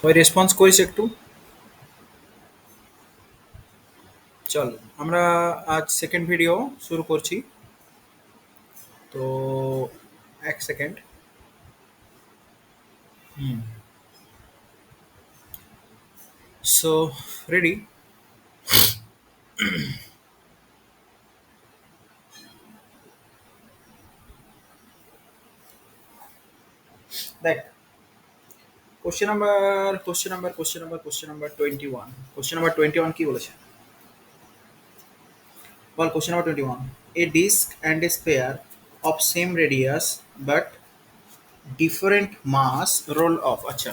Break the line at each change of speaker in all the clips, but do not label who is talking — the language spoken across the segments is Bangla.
ওই রেসপন্স করিস একটু। চল, আমরা আজ সেকেন্ড ভিডিও শুরু করছি। তো এক সেকেন্ড। হুম। So ready? দেখ, কোশ্চেন নাম্বার 21। কোশ্চেন নাম্বার 21 কি বলেছে? বল question number 21। A disc and a sphere of same radius but different mass roll off. আচ্ছা,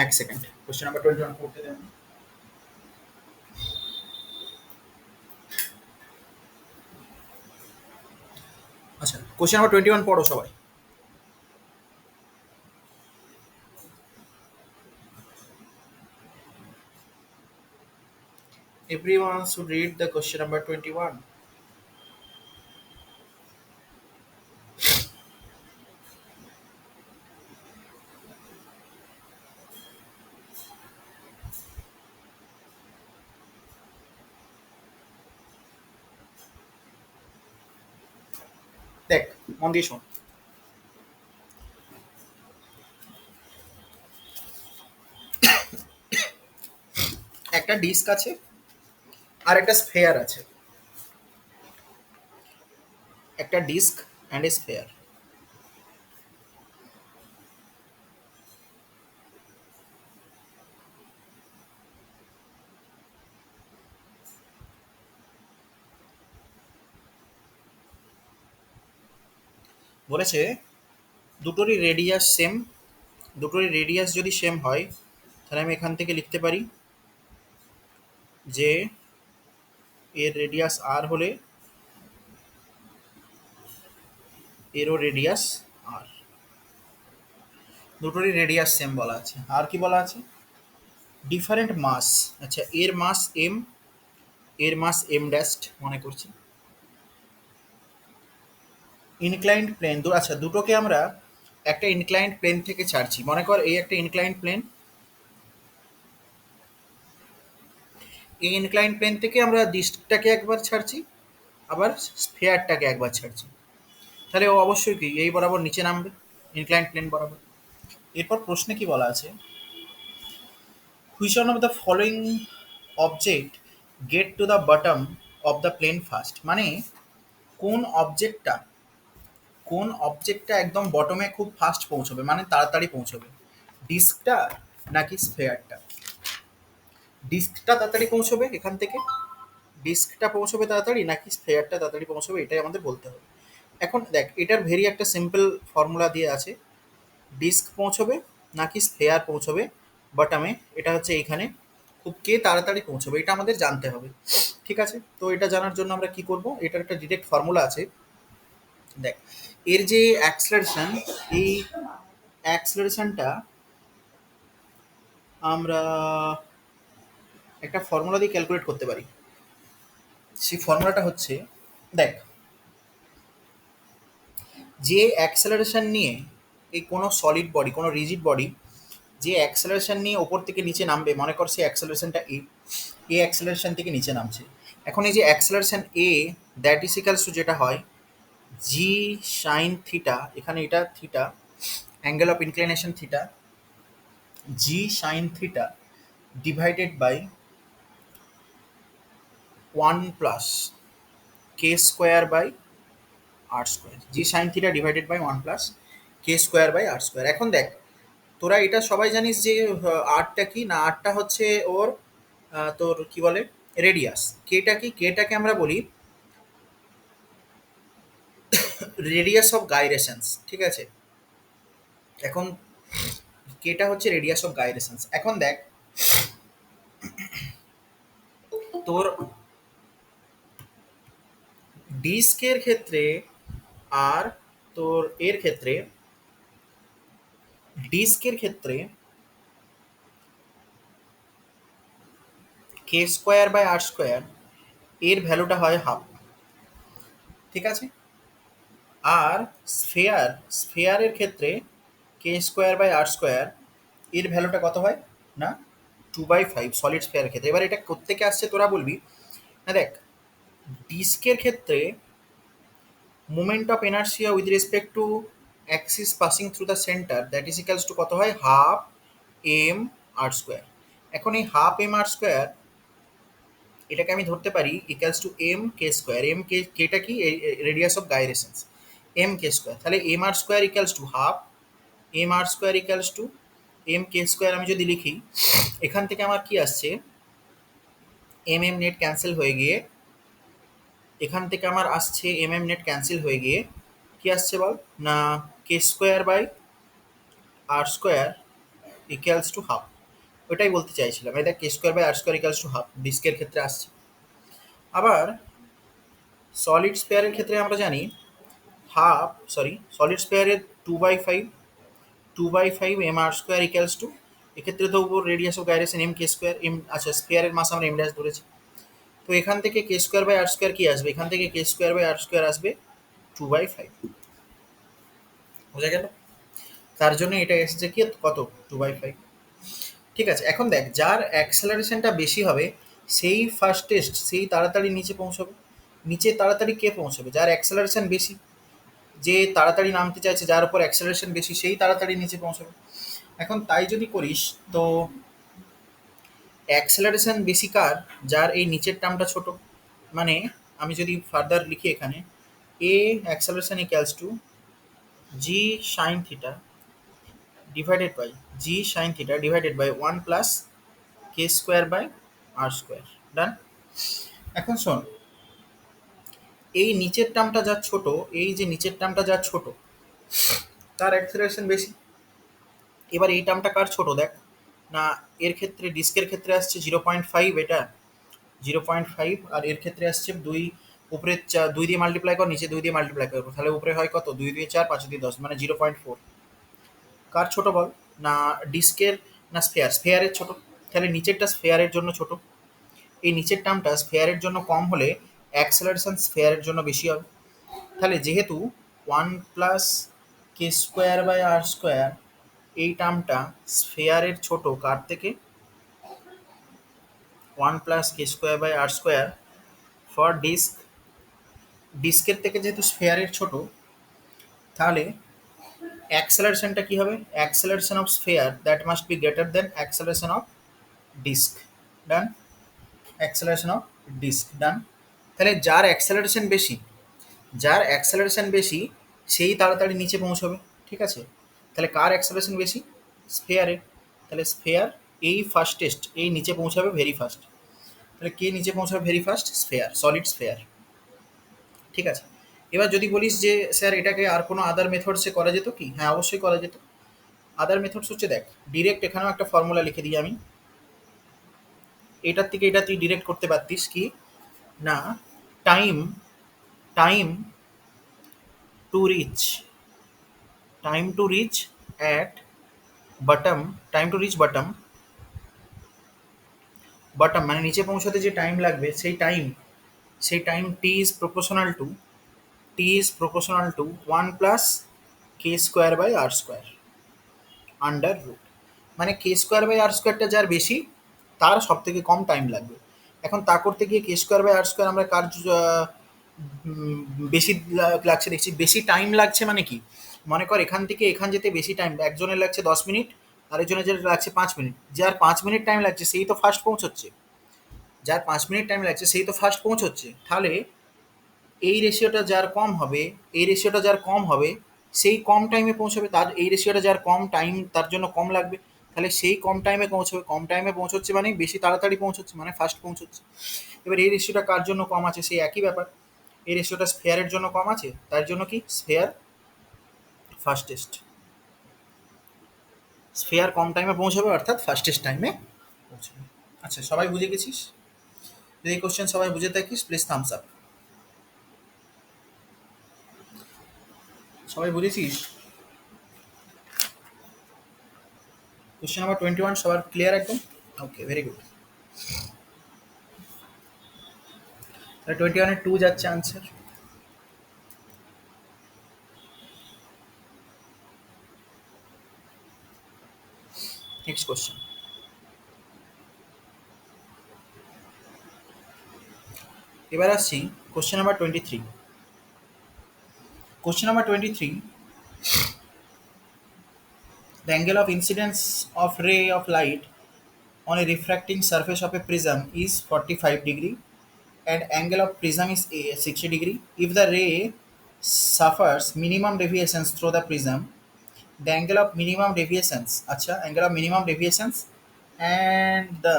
এক সেকেন্ড। কোশ্চেন নাম্বার 21 পড়তে দেন। আচ্ছা, কোশ্চেন নাম্বার 21 পড়ো সবাই। Everyone should read the question number 21. দেখ, মন দিয়ে শোন। একটা ডিস্ক আছে আর একটা স্ফেয়ার আছে। একটা ডিস্ক অ্যান্ড এ স্ফেয়ার। বলেছে দুটোরই রেডিয়াস সেম। দুটোরই রেডিয়াস যদি সেম হয়, তাহলে আমি এখান থেকে লিখতে পারি যে এর রেডিয়াস আর হলে এরও রেডিয়াস আর। দুটোরই রেডিয়াস সেম বলা আছে। আর কি বলা আছে? ডিফারেন্ট মাস। আচ্ছা, এর মাস এম, এর মাস এম ড্যাস্ট মনে করছি। ইনক্লাইন্ড প্লেন, আচ্ছা দুটোকে আমরা একটা ইনক্লাইন্ড প্লেন থেকে ছাড়ছি। মনে কর এই একটা ইনক্লাইন্ড প্লেন। এই ইনক্লাইন্ড প্লেন থেকে আমরা ডিস্কটাকে একবার ছাড়ছি, আবার স্ফেয়ারটাকে একবার ছাড়ছি। তাহলে ও অবশ্যই কি এই বরাবর নিচে নামবে, ইনক্লাইন্ড প্লেন বরাবর। এরপর প্রশ্নে কি বলা আছে? Which one of the following object get to the bottom of the plane first. মানে কোন অবজেক্টটা, কোন অবজেক্টটা একদম বটমে খুব ফাস্ট পৌঁছবে, মানে তাড়াতাড়ি পৌঁছবে? ডিস্কটা নাকি স্ফেয়ারটা? ডিস্কটা তাড়াতাড়ি পৌঁছবে এখান থেকে, ডিস্কটা পৌঁছবে তাড়াতাড়ি নাকি স্ফেয়ারটা তাড়াতাড়ি পৌঁছবে, এটাই আমাদের বলতে হবে। এখন দেখ, এটার ভেরি একটা সিম্পল ফর্মুলা দিয়ে আছে। ডিস্ক পৌঁছবে নাকি স্ফেয়ার পৌঁছবে বটমে, এটা হচ্ছে এইখানে। খুব কে তাড়াতাড়ি পৌঁছবে এটা আমাদের জানতে হবে। ঠিক আছে, তো এটা জানার জন্য আমরা কি করব? এটার একটা ডিরেক্ট ফর্মুলা আছে। দেখ, এর যে অ্যাক্সলারেশন, এই অ্যাক্সলারেশনটা আমরা একটা ফর্মুলা দিয়ে ক্যালকুলেট করতে পারি। সেই ফর্মুলাটা হচ্ছে, দেখ, যে অ্যাক্সেলারেশন নিয়ে এই কোনো সলিড বডি, কোনো রিজিড বডি যে অ্যাক্সেলারেশন নিয়ে ওপর থেকে নিচে নামবে, মনে কর সেই অ্যাক্সেলারেশনটা এ অ্যাক্সেলারেশন থেকে নিচে নামছে। এখন এই যে acceleration a, that is equals to যেটা হয় জি সাইন থিটা, এখানে এটা theta, angle of inclination theta, g sine theta divided by 1 plus K square by R square. G sine theta divided by 1 plus K square by R square. এখন দেখ, তোরা এটা সবাই জানিস যে আরটা কি না, আরটা হচ্ছে ওর তোর কি বলে রেডিয়াস। কেটা কি? কেটাকে আমরা বলি রেডিয়াস অফ গাইরেশনস। ঠিক আছে, এখন কেটা হচ্ছে রেডিয়াস অফ গাইরেশনস। এখন দেখ, তোর ডিস্কের ক্ষেত্রে আর তোর এর ক্ষেত্রে, ডিস্কের ক্ষেত্রে কে স্কোয়ার বাই আর স্কোয়ার এর ভ্যালুটা হয় হাফ। ঠিক আছে, আর স্ফেয়ারের ক্ষেত্রে কে স্কোয়ার বাই আর স্কোয়ার এর ভ্যালুটা কত হয়? না 2/5 সলিড স্ফিয়ারের ক্ষেত্রে। এবার এটা কোত্থেকে আসছে তোরা বলবি। না দেখ, ডিস্কের ক্ষেত্রে moment of inertia with respect to Axis passing through the centre that is equals to কত হয়, হাফ এম আর স্কোয়ার। এখন এই হাফ এম আর স্কোয়ার এটাকে আমি ধরতে পারি equals to M K square. M K, কেটা কি, radius of gyrations, M K square. তাহলে M R square equals to half M R square equals to M K square. আমি যদি লিখি, এখান থেকে আমার কি আসছে, এম এম নেট ক্যান্সেল হয়ে গিয়ে, এখান থেকে আমার আসছে এম এম নেট ক্যান্সেল হয়ে গিয়ে কি আসছে বল, না K square by R square equals to half. ওটাই বলতে চাইছিলাম, এটা K square by R square equals to half ডিস্কের ক্ষেত্রে আসছে। আবার সলিড স্পেয়ারের ক্ষেত্রে আমরা জানি হাফ, সরি সলিড স্পেয়ারের 2/5, 2/5 M R square equals to, এক্ষেত্রে তো উপর radius of gyration M K square, M আচ্ছা স্পেয়ারের মাস আমরা এম ড্যাশ ধরেছি। তো এখান থেকে কে স্কোয়ার বাই আর স্কোয়ার কি আসবে, এখান থেকে কে স্কোয়ার বাই আর স্কোয়ার আসবে 2/5। বোঝা গেল? তার জন্য এটা এসেছে কি কত, 2/5। ঠিক আছে, এখন দেখ যার অ্যাক্সেলারেশনটা বেশি হবে সেই ফার্স্টেস্ট, সেই তাড়াতাড়ি নিচে পৌঁছবে। নিচে তাড়াতাড়ি কে পৌঁছবে, যার অ্যাক্সেলারেশন বেশি, যে তাড়াতাড়ি নামতে চাইছে, যার উপর অ্যাক্সেলারেশন বেশি সেই তাড়াতাড়ি নিচে পৌঁছবে। এখন তাই যদি করিস তো অ্যাক্সেলারেশন বেশি কার, যার এই নিচের টার্মটা ছোট। মানে আমি যদি ফার্দার লিখি এখানে, a acceleration equals to g sine theta divided by g sine theta divided by 1 plus K square by R square. Done. এখন শোন, এই নিচের টার্মটা যা ছোট, এই যে নিচের টার্মটা যা ছোট তার অ্যাক্সেলারেশন বেশি। এবার এই টার্মটা কার ছোট দেখ, না এর ক্ষেত্রে ডিস্কের ক্ষেত্রে আসছে 0.5, এটা 0.5, আর এর ক্ষেত্রে আসছে দুই, উপরে 2 দিয়ে মাল্টিপ্লাই কর, নিচে 2 দিয়ে মাল্টিপ্লাই করবো, তাহলে উপরে হয় কত, 2 দিয়ে 4, 5 দিয়ে 10, মানে 0.4। কার ছোট বল, না ডিস্কের, না স্ফেয়ার, স্ফেয়ারের ছোট। তাহলে নিচেরটা স্ফেয়ারের জন্য ছোট, এই নিচের টার্মটা স্ফেয়ারের জন্য কম হলে অ্যাক্সেলারেশন স্ফেয়ারের জন্য বেশি হবে। তাহলে যেহেতু 1 plus K square by R square এই টার্মটা স্ফেয়ারের ছোট কার থেকে, 1 plus K square by R square for disc, ডিস্কের থেকে যেহেতু স্ফেয়ারের ছোট, তাহলে অ্যাক্সেলারেশনটা কি হবে, acceleration of sphere that must be greater than acceleration of disc. Done. Acceleration of disc. Done. তাহলে যার অ্যাক্সেলারেশন বেশি, যার অ্যাক্সেলারেশন বেশি সেই তাড়াতাড়ি নিচে পৌঁছবে। ঠিক আছে, তাহলে কার অ্যাক্সেলারেশন বেশি, স্ফেয়ারের। তাহলে স্ফেয়ার এই ফার্স্টেস্ট, এই নিচে পৌঁছাবে ভেরি ফার্স্ট। তাহলে কে নিচে পৌঁছাবে very first, sphere, solid sphere. ঠিক আছে, এবার যদি বলিস যে স্যার এটাকে আর কোনো আদার মেথডসে করা যেত কি, হ্যাঁ অবশ্যই করা যেত। আদার মেথডস হচ্ছে দেখ, ডিরেক্ট এখানেও একটা ফর্মুলা লিখে দিই আমি, এটার থেকে এটা তুই ডিরেক্ট করতে পারতিস কি, না time, time to reach, time to reach at bottom, time to reach bottom, bottom মানে নিচে পৌঁছাতে যে টাইম লাগবে সেই টাইম, সেই time t is proportional to, t is proportional to 1 plus K square by R square under root. মানে কে স্কোয়ার বাই আর স্কোয়ারটা যার বেশি তার সব থেকে কম টাইম লাগবে। এখন তা করতে গিয়ে কে স্কোয়ার বাই আর স্কোয়ার আমরা কার উম, বেশি লাগছে দেখছি, বেশি টাইম লাগছে মানে কি, মনে কর এখান থেকে এখান যেতে বেশি টাইম, একজনের লাগছে 10 মিনিট, আরেকজনের যেটা লাগছে 5 মিনিট, যার 5 মিনিট টাইম লাগছে সেই তো ফার্স্ট পৌঁছচ্ছে, যার 5 মিনিট টাইম লাগছে সেই তো ফার্স্ট পৌঁছচ্ছে। তাহলে এই রেশিওটা যার কম হবে, এই রেশিওটা যার কম হবে সেই কম টাইমে পৌঁছবে, তার এই রেশিওটা যার কম টাইম তার জন্য কম লাগবে, তাহলে সেই কম টাইমে পৌঁছবে, কম টাইমে পৌঁছচ্ছে মানে বেশি তাড়াতাড়ি পৌঁছচ্ছে মানে ফার্স্ট পৌঁছচ্ছে। এবার এই রেশিওটা কার জন্য কম আছে, সেই একই ব্যাপার, এই রেশিওটা স্ফেয়ারের জন্য কম আছে, তার জন্য কি স্ফেয়ার ফার্স্টেস্ট, স্ফেয়ার কম টাইমে পৌঁছাবে অর্থাৎ ফার্স্টেস্ট টাইমে পৌঁছবে। আচ্ছা সবাই বুঝে গেছিস? যদি এই কোশ্চেন সবাই বুঝে থাকিস প্লিজ থামস আপ। সবাই বুঝেছিস? কোশ্চেন নাম্বার 21 সবার ক্লিয়ার একদম? Okay very good. তাহলে 21-এ 2 যাচ্ছে আনসার। নেক্সট কোশ্চেন, এবার আসছি question number 23। Question number 23, the angle of incidence of ray of light on a refracting surface of a prism is 45 degree and angle of prism is 60 degree. If the ray suffers minimum deviations through the prism, the angle of minimum deviations, angle of minimum deviations and the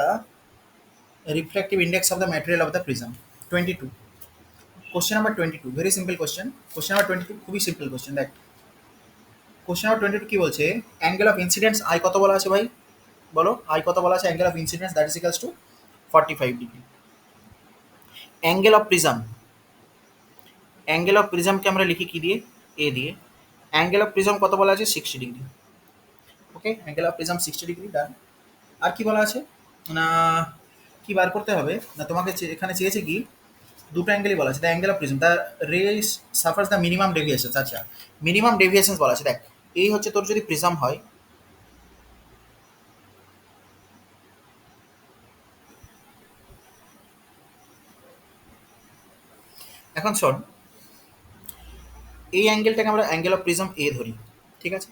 refractive index of the material of the prism. 22. Question number 22, very simple question. Question number 22 খুবই সিম্পল কোশ্চেন। দেখ কোশ্চেন নাম্বার 22 কি বলছে, অ্যাঙ্গেল অফ ইনসিডেন্স আই কত বলা আছে ভাই, বলো আই কত বলা আছে, angle of incidence that is equals to 45 degree. Angle of prism, angle of প্রিজমকে আমরা লিখি কি দিয়ে, এ দিয়ে। অ্যাঙ্গেল অফ প্রিজম কত বলা আছে, 60 degree. Okay, angle of prism 60 degree, done. আর কি বলা আছে না, কি বার করতে হবে না, তোমাকে এখানে চেয়েছে কি দুটো অ্যাঙ্গেলই বলা আছে। The angle of prism the রে সাফার্স দ্য মিনিমাম ডেভিয়েশনস। আচ্ছা, মিনিমাম ডেভিয়েশনস বলা আছে। দেখ এই হচ্ছে তোর যদি প্রিজম হয়, এখন শোন, এই অ্যাঙ্গেলটাকে আমরা অ্যাঙ্গেল অফ প্রিজম এ ধরি, ঠিক আছে।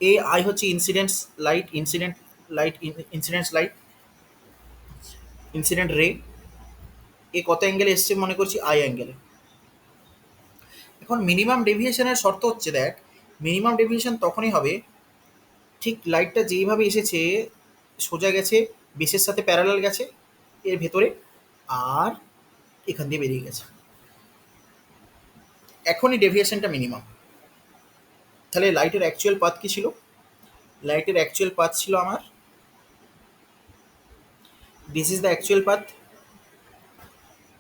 এ আই হচ্ছে incidents light, incidents light, incident রে। এ কত অ্যাঙ্গেলে এসছে মনে করছি, আই অ্যাঙ্গেলে। এখন মিনিমাম ডেভিয়েশনের শর্ত হচ্ছে, দেখ মিনিমাম ডেভিয়েশন তখনই হবে ঠিক লাইটটা যেইভাবে এসেছে সোজা গেছে, বেসের সাথে প্যারালাল গেছে এর ভেতরে, আর এখান দিয়ে বেরিয়ে গেছে, এখনই ডেভিয়েশনটা মিনিমাম। তাহলে লাইটের অ্যাকচুয়াল পাথ কি ছিল, লাইটের অ্যাকচুয়াল পাথ ছিল আমার, this is the actual path,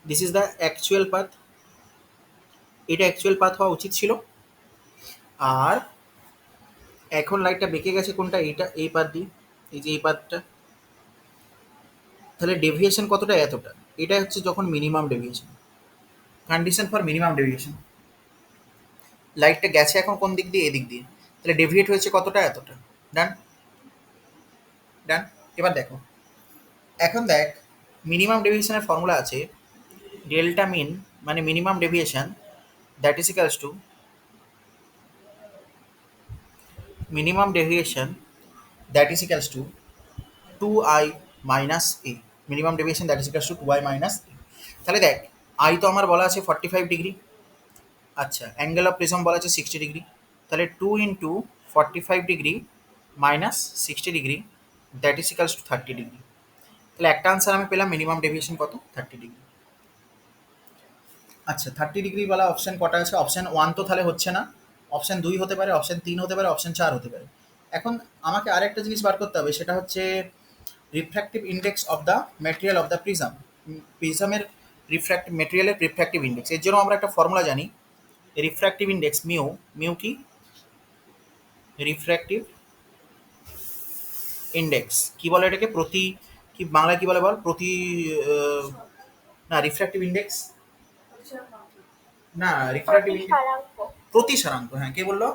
this is the actual path, এটা অ্যাকচুয়াল পাথ হওয়া উচিত ছিল। আর এখন লাইটটা বেঁকে গেছে কোনটা, এইটা, এই পাথ দিয়ে, এই যে এই পাথটা। তাহলে ডেভিয়েশন কতটা, এতটা। এটা হচ্ছে যখন minimum deviation, condition for minimum deviation. লাইটটা গেছে এখন কোন দিক দিয়ে, এদিক দিয়ে, তাহলে ডেভিয়েট হয়েছে কতটা, এতটা। ডান, ডান। এবার দেখো, এখন দেখ মিনিমাম ডেভিয়েশনের ফর্মুলা আছে ডেল্টা মিন মানে minimum deviation that is equals to minimum deviation that is equals to 2i minus A. Minimum deviation that is equals to 2i minus A. তাহলে দেখ আই তো আমার বলা আছে 45 ডিগ্রি, আচ্ছা অ্যাঙ্গেল অফ প্রিজম বলা আছে 60 ডিগ্রি, তাহলে 2 into 45 degree minus 60 degree that is equals two 30 degree. তাহলে একটা আনসার আমি পেলাম, মিনিমাম ডেভিয়েশন কত, 30 ডিগ্রি। আচ্ছা 30 ডিগ্রি वाला অপশন কটা আছে, অপশন 1 তো তাহলে হচ্ছে না, অপশন 2 হতে পারে, অপশন 3 হতে পারে, অপশন 4 হতে পারে। এখন আমাকে আরেকটা জিনিস বার করতে হবে, সেটা হচ্ছে refractive index of the material of the prism. প্রিজমের রিফ্র্যাক্টিভ ম্যাটেরিয়ালের রিফ্র্যাক্টিভ ইন্ডেক্স, এর জন্য আমরা একটা ফর্মুলা জানি, রিফ্র্যাক্টিভ ইন্ডেক্স মিউ। মিউ কি, রিফ্র্যাক্টিভ ইন্ডেক্স কি বলে এটাকে, প্রতি, কি বাংলায় কি বলে বল, প্রতি না রিফ্র্যাক্টিভ ইন্ডেক্স না, রিফ্র্যাক্টিভ ইন্ডেক্স প্রতি সারাঙ্ক। হ্যাঁ, কে বললো,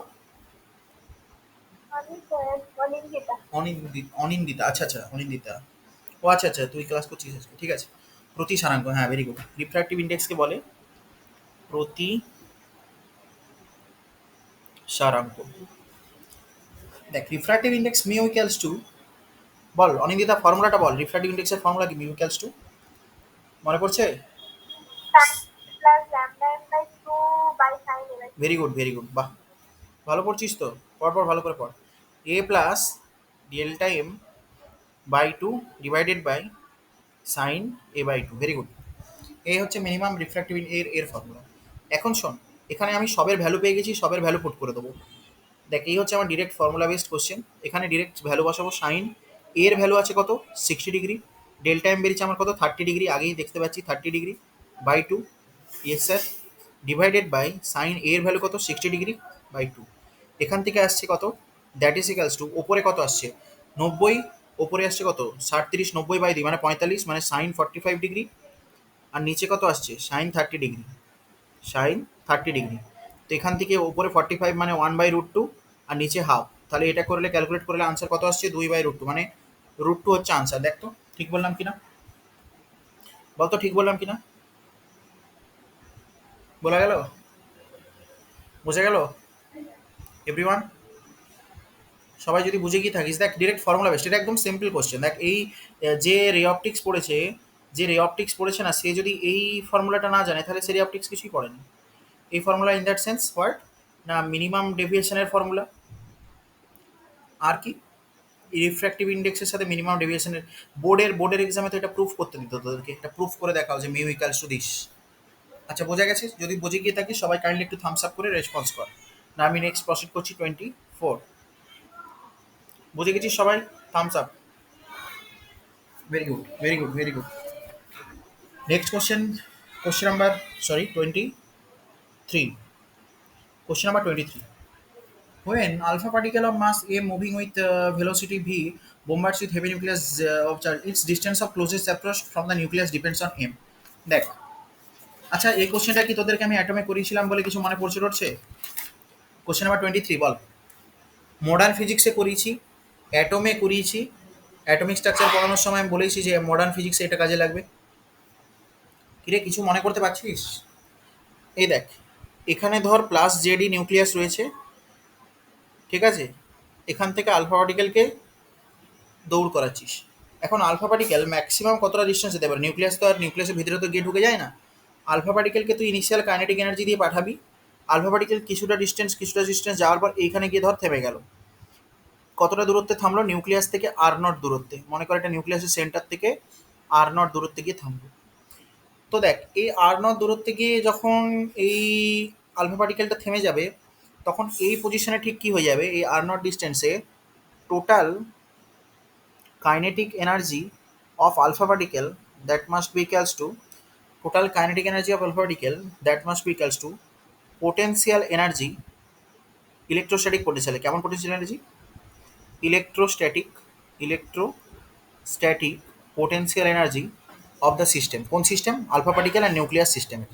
অনিন্দিতা। আচ্ছা আচ্ছা, অনিন্দিতা। ও আচ্ছা আচ্ছা, তুই ক্লাস করছিস আজকে, ঠিক আছে। প্রতি সারাঙ্ক, হ্যাঁ ভেরি গুড। রিফ্র্যাক্টিভ ইন্ডেক্সকে বলে প্রতি সারাঙ্ক। দেখ refractive index mu equals to, বল অনিন্দিতা ফর্মুলাটা বল, রিফ্র্যাক্টিভ ইন্ডেক্সের ফর্মুলা কি, মিউ ইকুয়ালস টু, মনে পড়ছে? ভেরি গুড, ভেরি গুড, বাহ ভালো পড়ছিস তো, পর পর ভালো করে পড়। A plus delta M by two divided by sine A by two, very good. এই হচ্ছে মিনিমাম রিফ্র্যাক্টিভ এর ফর্মুলা। এখন শোন, এখানে আমি সবের ভ্যালু পেয়ে গেছি, সবের ভ্যালু পুট করে দেবো। দেখ এই হচ্ছে আমার ডিরেক্ট ফর্মুলা বেসড কোশ্চেন, এখানে ডিরেক্ট ভ্যালু বসাবো। সাইন এর ভ্যালু আছে কত, 60 ডিগ্রি, ডেল্টা এম বেরিয়েছে আমার কত, 30 ডিগ্রি, আগেই দেখতে পাচ্ছি 30 degree by two, yes sir, divided by sine এর ভ্যালু কত, 60 ডিগ্রি বাই টু। এখান থেকে আসছে কত, দ্যাট ইজ ইকালস টু, ওপরে কত আসছে 90, ওপরে আসছে কত 37, 90 বাই 2 মানে 45, মানে সাইন 45 ডিগ্রি, আর নিচে কত আসছে সাইন 30 ডিগ্রি, সাইন 30 ডিগ্রি। তো এখান থেকে ওপরে 45 মানে 1/√2 আর নিচে হাফ, তাহলে এটা করলে ক্যালকুলেট করলে আনসার কত আসছে, 2/√2, মানে √2 হচ্ছে আনসার। দেখ তো ঠিক বললাম কিনা, বল তো ঠিক বললাম কিনা। বলা গেল? বোঝা গেল এভরিওয়ান? সবাই যদি বুঝে গিয়ে থাকিস, দেখ ডিরেক্ট ফর্মুলা বেস্ট, এটা একদম সিম্পল কোশ্চেন। দেখ এই যে রে অপটিক্স পড়েছে, যে রে অপটিক্স পড়েছে না, সে যদি এই ফর্মুলাটা না জানে তাহলে সে রে অপটিক্স কিছুই পড়েনি। এই formula in that sense what না, মিনিমাম ডেভিয়েশনের ফর্মুলা। আর কি রিফ্র্যাক্টিভ ইন্ডেক্সের সাথে মিনিমাম ডেভিয়েশনের, বোর্ডের এক্সামে তো এটা প্রুফ করতে দিত তোদেরকে, এটা প্রুফ করে দেখাও যে মিউ ইকালস টু দিস। আচ্ছা বোঝা গেছে? যদি বুঝে গিয়ে থাকিস সবাই কাইন্ডলি একটু থামস আপ করে রেসপন্স কর। না আমি নেক্সট প্রসিড করছি 24। বুঝে গেছিস সবাই? Thumbs up. Very good, very good, very good. Next question, question number, sorry 23, question number 23। When alpha particle of mass a moving with velocity v bombards with heavy nucleus of charge, its distance of closest approach from the nucleus depends on m. দেখ, আচ্ছা এই কোশ্চেনটা কি তোদেরকে আমি অ্যাটমে করিয়েছিলাম বলে কিছু মনে পড়ছে টড়ছে? কোশ্চেন নাম্বার 23 বল। মডার্ন ফিজিক্সে করিয়েছি, অ্যাটমে করিয়েছি, অ্যাটমিক স্ট্রাকচার পড়ানোর সময় আমি বলেছি যে মডার্ন ফিজিক্সে এটা কাজে লাগবে। কিরে কিছু মনে করতে পারছিস? এই দেখ, এখানে ধর প্লাস জেডি নিউক্লিয়াস রয়েছে, ঠিক আছে? এখান থেকে আলফা পার্টিকেলকে দৌড় করাচ্ছিস। এখন আলফা পার্টিকেল ম্যাক্সিমাম কতটা ডিস্টেন্স যেতে পারে? নিউক্লিয়াস তো আর নিউক্লিয়াসের ভিতরে তো গিয়ে ঢুকে যায় না। আলফা পার্টিকেলকে তুই ইনিশিয়াল কাইনেটিক এনার্জি দিয়ে পাঠাবি। আলফা পার্টিকেল কিছুটা ডিস্টেন্স যাওয়ার পর এইখানে গিয়ে ধর থেমে গেল। কতটা দূরত্বে থামলো? নিউক্লিয়াস থেকে আর নট দূরত্বে। মনে কর এটা নিউক্লিয়াসের সেন্টার থেকে আর নট দূরত্বে গিয়ে থামলো। তো দেখ এই আর নট দূরত্বে গিয়ে যখন এই আলফা পার্টিকেলটা থেমে যাবে, তখন এই পজিশনে ঠিক কী হয়ে যাবে? এই আর নট ডিস্টেন্সে total kinetic energy of alpha particle that must be equals to total kinetic energy of alpha particle that must be equals to potential energy, electrostatic potential, কেমন potential energy? electrostatic potential energy of the system। কোন সিস্টেম? আলফা পার্টিকেল আর নিউক্লিয়াস সিস্টেমের।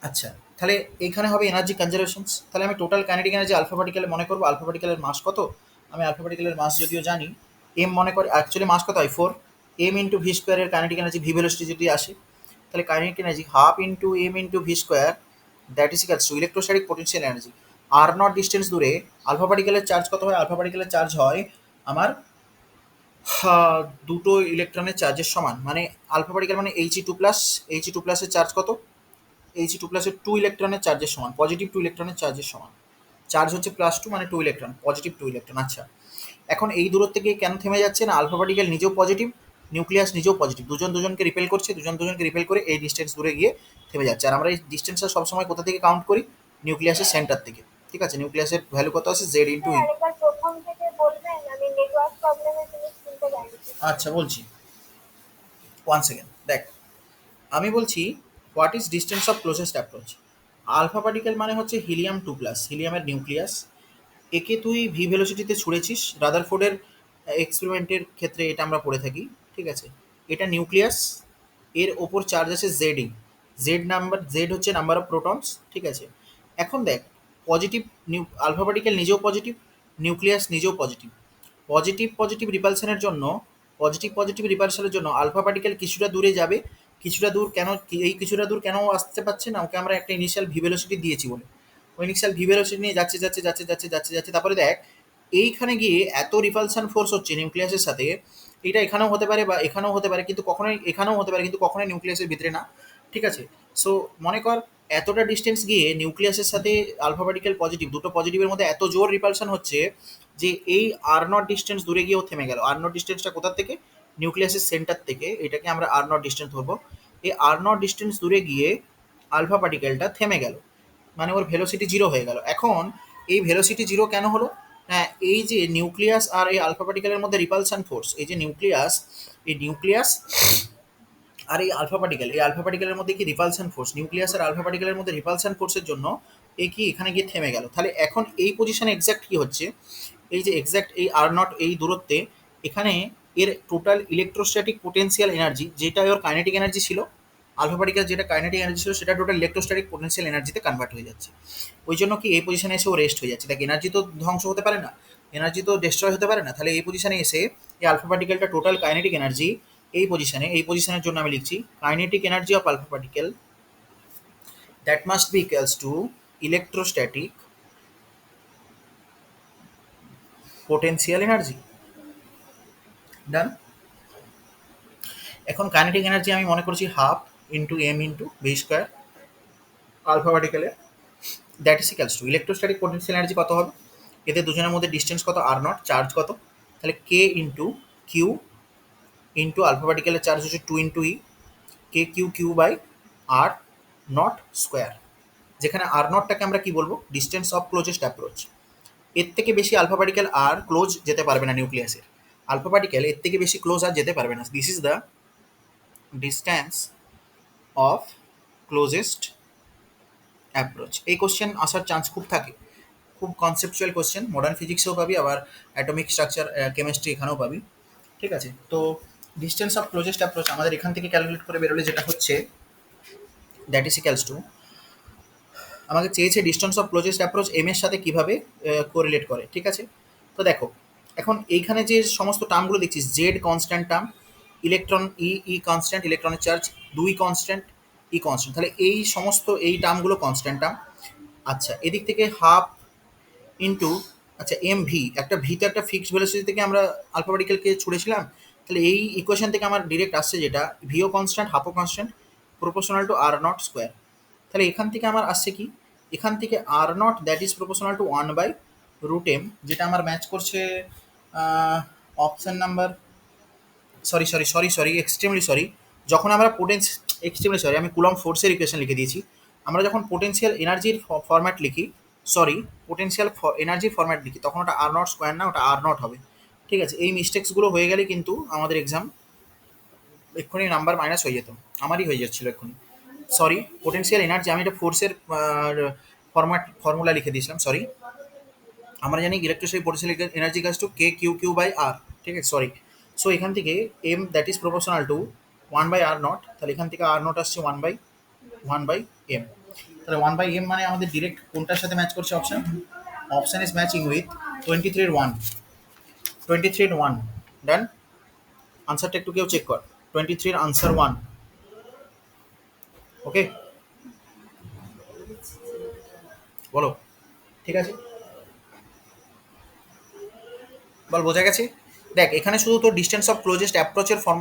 আচ্ছা তাহলে এইখানে হবে এনার্জি কনজারভেশনস। তাহলে আমি টোটাল কাইনেটিক এনার্জি আলফা পার্টিকেলে মনে করবো, আলফা পার্টিকেলের মাস কত? আমি আলফা পার্টিকেলের মাস যদিও জানি, এম মনে করি, অ্যাকচুয়ালি মাস কত হয় 4, এম ইন্টু ভি স্কোয়ারের কাইনেটিক এনার্জি ভি ভেলোসিটি যদি আসে, তাহলে kinetic energy half into M into V square that is equals to electrostatic potential energy. R naught distance দূরে আলফা পার্টিকেলের চার্জ কত হয়? আলফা পার্টিকেলের চার্জ হয় আমার দুটো ইলেকট্রনের চার্জের সমান। মানে আলফা পার্টিকেল মানে He2+, He2 প্লাসের চার্জ কত? He2 প্লাসের 2 ইলেকট্রনের চার্জের সমান, পজিটিভ 2 ইলেকট্রনের চার্জের সমান। চার্জ হচ্ছে +2 মানে 2 ইলেকট্রন, পজিটিভ 2 ইলেকট্রন। আচ্ছা এখন এই দূরত্ব থেকে কেন থেমে যাচ্ছে না? আলফা পার্টিকেল নিজেও পজিটিভ, নিউক্লিয়াস নিজেও পজিটিভ, দুজনকে রিপেল করছে, দুজনকে রিপেল করে এই ডিস্টেন্স দূরে গিয়ে থেমে যাচ্ছে। আর আমরা এই ডিস্টেন্সটা সবসময় কোথা থেকে কাউন্ট করি? নিউক্লিয়াসের সেন্টার থেকে। ঠিক আছে, নিউক্লিয়াসের ভ্যালু কত আছে? Z into E. আচ্ছা বলছি, 1 সেকেন্ড দেখ, আমি বলছি what is distance of closest approach. Alpha particle মানে হচ্ছে হিলিয়াম 2+, হিলিয়ামের নিউক্লিয়াস। একে তুই ভি ভেলোসিটিতে ছুড়েছিস, রাদারফোর্ডের এক্সপেরিমেন্টের ক্ষেত্রে এটা আমরা পড়ে থাকি, ঠিক আছে? এটা নিউক্লিয়াস, এর ওপর চার্জ আছে জেডই, জেড হচ্ছে নাম্বার অফ প্রোটনস, ঠিক আছে? এখন দেখ পজিটিভ আলফা পার্টিকেল নিজেও পজিটিভ, নিউক্লিয়াস নিজেও পজিটিভ। পজিটিভ রিপালশনের জন্য, পজিটিভ রিপালশনের জন্য আলফা পার্টিকেল কিছুটা দূরে যাবে। কিছুটা দূর কেন, এই কিছুটা দূর কেন আসতে পারছে না? ওকে আমরা একটা ইনিশিয়াল ভি ভেলোসিটি দিয়েছি বলে। ওই ইনিশিয়াল ভি ভেলোসিটি নিয়ে যাচ্ছে, তারপরে দেখ এইখানে গিয়ে এত রিপালশন ফোর্স হচ্ছে নিউক্লিয়াসের সাথে, এটা এখানেও হতে পারে বা এখানেও হতে পারে, কিন্তু কখনোই এখানেও হতে পারে, কিন্তু কখনোই নিউক্লিয়াসের ভিতরে না, ঠিক আছে? সো মনে কর এতটা ডিস্টেন্স গিয়ে নিউক্লিয়াসের সাথে আলফা পার্টিকেল পজিটিভ, দুটো পজিটিভের মধ্যে এত জোর রিপালশন হচ্ছে যে এই আর নট ডিস্টেন্স দূরে গিয়েও থেমে গেল। আর নট ডিস্টেন্সটা কোথা থেকে? নিউক্লিয়াসের সেন্টার থেকে, এটাকে আমরা আর নট ডিস্টেন্স ধরবো। এই আর নট ডিস্টেন্স দূরে গিয়ে আলফা পার্টিকেলটা থেমে গেল, মানে ওর ভেলোসিটি জিরো হয়ে গেল। এখন এই ভেলোসিটি জিরো কেন হলো? হ্যাঁ, এই যে নিউক্লিয়াস আর এই আলফা পার্টিকেলের মধ্যে রিপালশন ফোর্স, এই যে নিউক্লিয়াস আর এই আলফা পার্টিকেলের মধ্যে কি রিপালশন ফোর্স, নিউক্লিয়াস আর আলফা পার্টিকেলের মধ্যে রিপালশন ফোর্সের জন্য এ কি এখানে গিয়ে থেমে গেল। তাহলে এখন এই পজিশনে এক্স্যাক্ট কি হচ্ছে? এই যে এক্স্যাক্ট এই আর নট এই দূরত্বে, এখানে এর টোটাল ইলেকট্রোস্ট্যাটিক পোটেনশিয়াল এনার্জি, যেটা ওর কাইনেটিক এনার্জি ছিল, আলফা পার্টিকেল যেটা কাইনেটিক এনার্জি ছিল, সেটা টোটাল ইলেকট্রোস্ট্যাটিক পোটেনশিয়াল এনার্জিতে কনভার্ট হয়ে যাচ্ছে। ওই জন্য কি এই পজিশনে এসে ও রেস্ট হয়ে যাচ্ছে। দেখ এনার্জি তো ধ্বংস হতে পারে না, এনার্জি তো ডিস্ট্রয় হতে পারে না, তাহলে এই পজিশনে এসে এই আলফা পার্টিকেলটা টোটাল কাইনেটিক এনার্জি এই পজিশনের জন্য আমি লিখছি kinetic energy of alpha particle that must be equals to electrostatic potential energy. Done. এখন কাইনেটিক এনার্জি আমি মনে করছি half into M into V square alpha পার্টিকেলে, that is equals to electrostatic potential energy কত হবে, এদের দুজনের মধ্যে ডিস্টেন্স কত আর নট, চার্জ কত, তাহলে K into Q into alpha পার্টিকেলের চার্জ হচ্ছে two into E, K Q Q by R naught square, যেখানে আর নটটাকে আমরা কি বলবো, ডিস্টেন্স অফ ক্লোজেস্ট অ্যাপ্রোচ। এর থেকে বেশি আলফা পার্টিকেল আর ক্লোজ যেতে পারবে না নিউক্লিয়াসের, আলফা পার্টিকেল এর থেকে বেশি ক্লোজ আর যেতে পারবে না, this is the distance of closest approach. এই কোশ্চেন আসার চান্স খুব থাকে, খুব কনসেপচুয়াল কোশ্চেন, মডার্ন ফিজিক্সেও পাবি, আবার অ্যাটমিক স্ট্রাকচার কেমিস্ট্রি এখানেও পাবি। ঠিক আছে, তো ডিস্টেন্স অফ ক্লোজেস্ট অ্যাপ্রোচ আমাদের এখান থেকে ক্যালকুলেট করে বেরোলে যেটা হচ্ছে, দ্যাট ইজ ইক্যালস টু, আমাকে চেয়েছে distance of closest approach M এর সাথে কীভাবে কোরিলেট করে। ঠিক আছে, তো দেখো এখন এইখানে যে সমস্ত টার্মগুলো দেখছিস, জেড কনস্ট্যান্ট টার্ম, ইলেকট্রন ই ই কনস্ট্যান্ট, ইলেকট্রনের চার্জ দুই কনস্ট্যান্ট, ই কনস্ট্যান্ট, তাহলে এই সমস্ত এই টার্মগুলো কনস্ট্যান্ট টার্ম। আচ্ছা, এদিক থেকে হাফ ইন্টু, আচ্ছা এম ভি, একটা ভিতে একটা ফিক্সড ভেলোসিটি থেকে আমরা আলফা পার্টিকেলকে ছুড়েছিলাম, তাহলে এই ইকুয়েশন থেকে আমার ডিরেক্ট আসছে যেটা ভিও কনস্ট্যান্ট হাফও constant proportional to R naught square, তাহলে এখান থেকে আমার আসছে কি, এখান থেকে আর নট that is proportional to one by root M, যেটা আমার ম্যাচ করছে option number, sorry extremely sorry, যখন আমরা এক্সট্রিমলি সরি, আমি কুলম্ব ফোর্সের ইকুয়েশন লিখে দিয়েছি, আমরা যখন পোটেনশিয়াল এনার্জির ফরম্যাট লিখি, সরি পোটেনশিয়াল এনার্জির ফরম্যাট লিখি, তখন ওটা আর নট স্কোয়ার না, ওটা আর নট হবে। ঠিক আছে, এই মিস্টেক্সগুলো হয়ে গেলে কিন্তু আমাদের এক্সাম এক্ষুনি নাম্বার মাইনাস হয়ে যেত, আমারই হয়ে যাচ্ছিলো এক্ষুনি। সরি, পোটেনশিয়াল এনার্জি, আমি এটা ফোর্সের ফর্মুলা লিখে দিয়েছিলাম, সরি। আমরা জানি ইলেকট্রোস্ট্যাটিক পোটেনশিয়াল এনার্জি কাজ to K Q Q by R, ঠিক আছে সরি। সো এখান থেকে M that is proportional to one by R naught, তাহলে এখান থেকে আর নট আসছে ওয়ান বাই এম, তাহলে ওয়ান বাই এম মানে আমাদের ডিরেক্ট কোনটার সাথে ম্যাচ করছে, option, option is matching with 23 এর 1 ডান। আনসারটা একটু কেউ চেক কর, 23 এর আনসার 1, ওকে বলো, ঠিক আছে বল, বোঝা গেছে। দেখ এখানে শুধু তোর ডিস্টেন্স অফ ক্লোজেস্ট অ্যাপ্রোচের ফর্ম,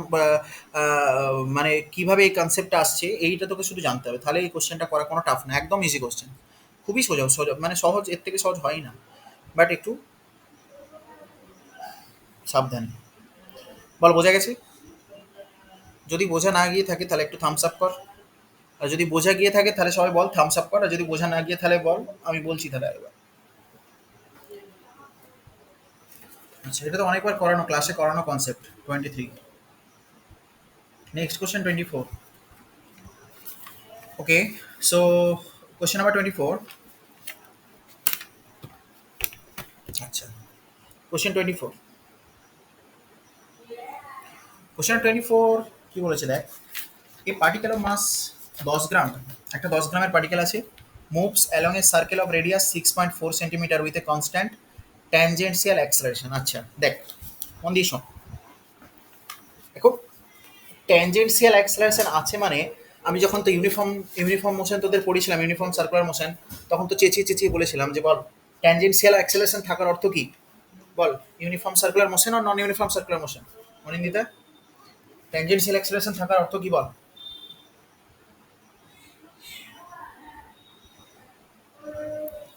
মানে কিভাবে এই কনসেপ্টটা আসছে এইটা তোকে শুধু জানতে হবে, তাহলে এই কোশ্চেনটা করা কোনো টাফ না, একদম ইজি কোশ্চেন, খুবই সোজা সোজা, মানে সহজ, এর থেকে সহজ হয় না, বাট একটু সাবধানে। বল বোঝা গেছে, যদি বোঝা না গিয়ে থাকে তাহলে একটু থামস আপ কর, আর যদি বোঝা গিয়ে থাকে তাহলে সবাই বল থামস আপ কর, আর যদি বোঝা না গিয়ে তাহলে বল আমি বলছি তাহলে একবার। আচ্ছা, এটা তো অনেকবার করানো, ক্লাসে করানো কনসেপ্ট। 23, next question 24। ওকে, সো কোশ্চেন নাম্বার 24। আচ্ছা, কোশ্চেন 24, কোশ্চেন 24 কি বলেছে দেখ, এই পার্টিকেল অফ মাস 10 গ্রাম, একটা 10 গ্রামের পার্টিকেল আছে, moves along a circle of radius 6.4 centimetre with a constant tangential acceleration. আচ্ছা দেখ মন দিয়ে শোন, দেখো ট্যানজেন্সিয়াল অ্যাক্সেলারেশন আছে মানে, আমি যখন তো ইউনিফর্ম মোশন তোদের পড়িয়েছিলাম, ইউনিফর্ম সার্কুলার মোশন, তখন তো চেঁচিয়ে চেঁচিয়ে বলেছিলাম যে বল ট্যানজেন্সিয়াল অ্যাক্সেলারেশন থাকার অর্থ কি, বল ইউনিফর্ম সার্কুলার মোশন আর non uniform circular motion, Anindita tangential acceleration থাকার অর্থ কি বল,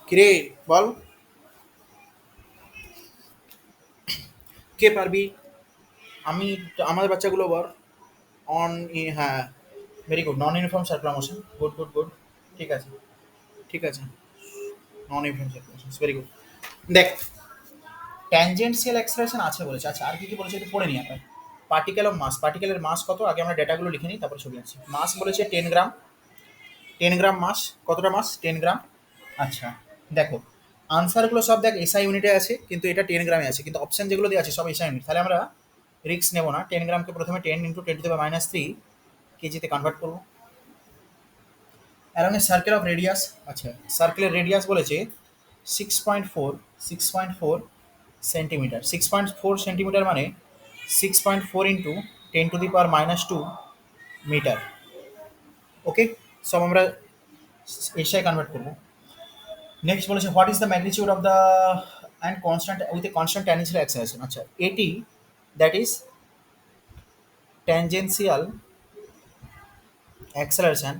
কিরে বল, কে পারবি, আমি, আমাদের বাচ্চাগুলো বল, অন, হ্যাঁ very good, non uniform circular motion, good good good, ঠিক আছে ঠিক আছে, non uniform circular motion, very good. দেখ ট্যানজেন্সিয়াল অ্যাক্সেলারেশন আছে বলেছে, আচ্ছা আর কি কি বলেছে একটু পড়ে নিই আমরা। পার্টিকেল অফ মাস, পার্টিকেলের মাস কত, আগে আমরা ডেটাগুলো লিখে নিই তারপর ছবি আনছি। মাস বলেছে 10 গ্রাম, 10 গ্রাম মাস, কতটা মাস 10 গ্রাম। আচ্ছা দেখো আনসারগুলো সব দেখ এসআই ইউনিটে আছে, কিন্তু এটা 10 গ্রামে আছে, কিন্তু অপশন যেগুলো দিয়ে আছে সব এসআই ইউনিট, তাহলে আমরা রিস্ক নেবো না, 10 গ্রামকে প্রথমে 10 ইন্টু 10⁻³ কেজিতে কনভার্ট করবো। Aaron A circle of radius, আচ্ছা সার্কেলের রেডিয়াস বলেছে 6.4 সেন্টিমিটার, 6.4 সেন্টিমিটার মানে 6.4 ইন্টু 10⁻² মিটার, ওকে সব আমরা এসআই কনভার্ট করবো। নেক্সট বলেছে what is the magnitude of the and constant with a constant tangential acceleration. আচ্ছা, এটি দ্যাট ইজ ট্যানজেন্সিয়াল অ্যাক্সেলারেশন,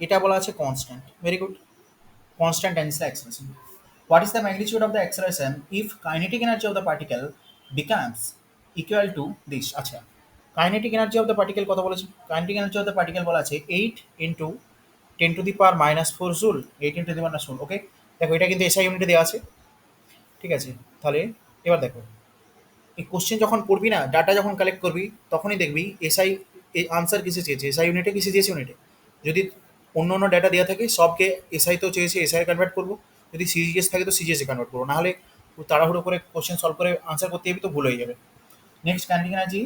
এটা বলা আছে constant. Very good. Constant tensile acceleration. What is the magnitude of the acceleration if kinetic energy of the particle becomes equal to this? আচ্ছা, kinetic energy of the particle কত বলেছে? Kinetic energy of the particle বলা আছে 8 ইন্টু 10⁻⁻4 জুল, 8 × 10⁻⁴। ওকে, দেখো এটা কিন্তু এসআই ইউনিটে দেওয়া আছে। ঠিক আছে, তাহলে এবার দেখো, এই কোশ্চেন যখন পড়বি না, ডাটা যখন কালেক্ট করবি, তখনই দেখবি এসআই আনসার কিসে চেয়েছে, এসআই ইউনিটে কিসে চেয়েছে ইউনিটে। যদি অন্য অন্য ডাটা দেওয়া থাকে সবকে এসআই তো চেয়েছে, এসআই কনভার্ট করবো। যদি সিজিএস থাকে তো সিজিএসে কনভার্ট করবো, নাহলে তাড়াহুড়ো করে কোশ্চেন সলভ করে আনসার করতে যাবি তো ভুল হয়ে যাবে। Next kinetic energy.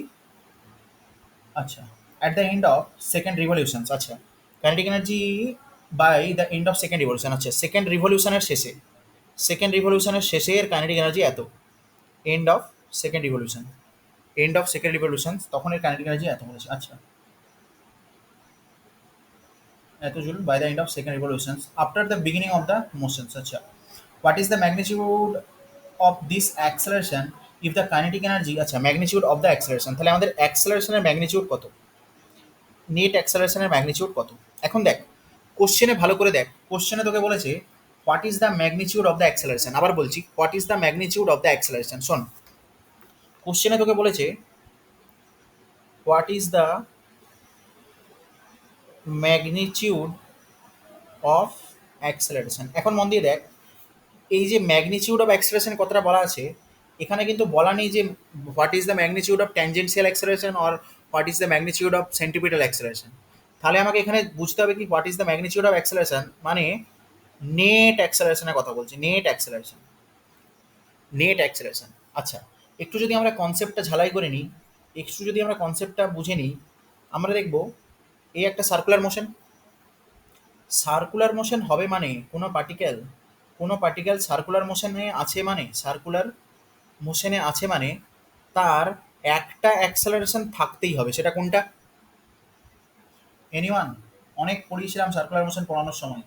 আচ্ছা, at the end of second revolution. আচ্ছা, kinetic energy by the end of second revolution. আচ্ছা, সেকেন্ড রিভলিউশনের শেষে, সেকেন্ড রিভলিউশনের শেষের কাইনেটিক এনার্জি এত। End of second revolution, end of second revolution, তখন এর কাইনেটিক এনার্জি এত বলেছে। আচ্ছা, এত joule by the end of second revolution after the beginning of the motions. আচ্ছা, what is the magnitude of this acceleration if the kinetic energy. আচ্ছা, ম্যাগনিটিউড অফ দ্য অ্যাক্সেলারেশন, তাহলে আমাদের অ্যাক্সেলারেশনের ম্যাগনিটিউড কত, নেট অ্যাক্সেলারেশনের ম্যাগনিটিউড কত। এখন দেখ, কোশ্চেনে ভালো করে দেখ, কোশ্চেনে তোকে বলেছে what is the magnitude of the acceleration. আবার বলছি, what is the magnitude of the acceleration. শোন, কোশ্চেনে তোকে বলেছে what is the magnitude of acceleration. এখন মন দিয়ে দেখ, এই যে ম্যাগনিটিউড অফ অ্যাক্সেলারেশন কথাটা বলা আছে, এখানে কিন্তু বলা নেই যে what is the magnitude of tangential acceleration or what is the magnitude of centripetal acceleration. তাহলে আমাকে এখানে বুঝতে হবে কি what is the magnitude of acceleration, মানে নেট অ্যাক্সেলারেশনের কথা বলছি, নেট অ্যাক্সেলারেশন, নেট অ্যাক্সেলারেশন। আচ্ছা, একটু যদি আমরা কনসেপ্টটা ঝালাই করে নিই, একটু যদি আমরা কনসেপ্টটা বুঝে নিই, আমরা দেখব এই একটা সার্কুলার মোশন। সার্কুলার মোশন হবে মানে কোনো পার্টিকেল সার্কুলার মোশনে আছে, মানে সার্কুলার মোশনে আছে মানে তার একটা অ্যাক্সেলারেশন থাকতেই হবে। সেটা কোনটা? এনিওয়ান? অনেক পড়িয়েছিলাম সার্কুলার মোশন পড়ানোর সময়।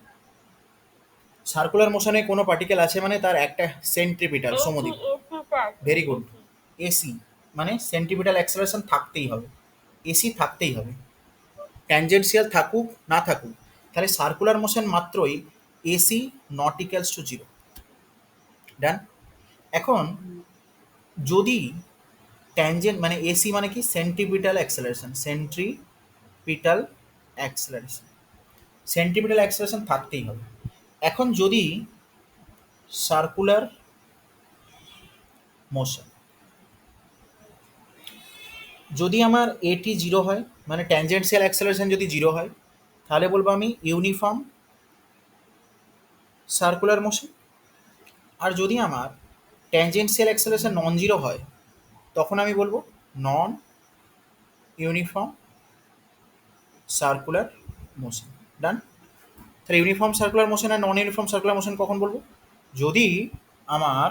সার্কুলার মোশনে কোনো পার্টিকেল আছে মানে তার একটা সেন্ট্রিপিটাল সমদ্বিক। Very good. এসি মানে সেন্ট্রিপিটাল অ্যাক্সেলারেশন থাকতেই হবে, এসি থাকতেই হবে, ট্যানজেন্সিয়াল থাকুক না থাকুক। তাহলে সার্কুলার মোশন মাত্রই A C not equals to zero. Done. এখন যদি ট্যানজেন্ট মানে এসি মানে কি, centripetal acceleration, centripetal acceleration, centripetal acceleration থাকতেই হবে। এখন যদি সার্কুলার মোশন, যদি আমার এটি জিরো হয়, মানে ট্যানজেন্সিয়াল অ্যাক্সেলারেশন যদি জিরো হয়, তাহলে বলবো আমি ইউনিফর্ম সার্কুলার মোশন। আর যদি আমার ট্যানজেন্সিয়াল অ্যাক্সেলারেশন নন জিরো হয়, তখন আমি বলবো নন ইউনিফর্ম সার্কুলার মোশন। ডান। তাহলে ইউনিফর্ম সার্কুলার মোশন আর নন ইউনিফর্ম সার্কুলার মোশন কখন বলবো? যদি আমার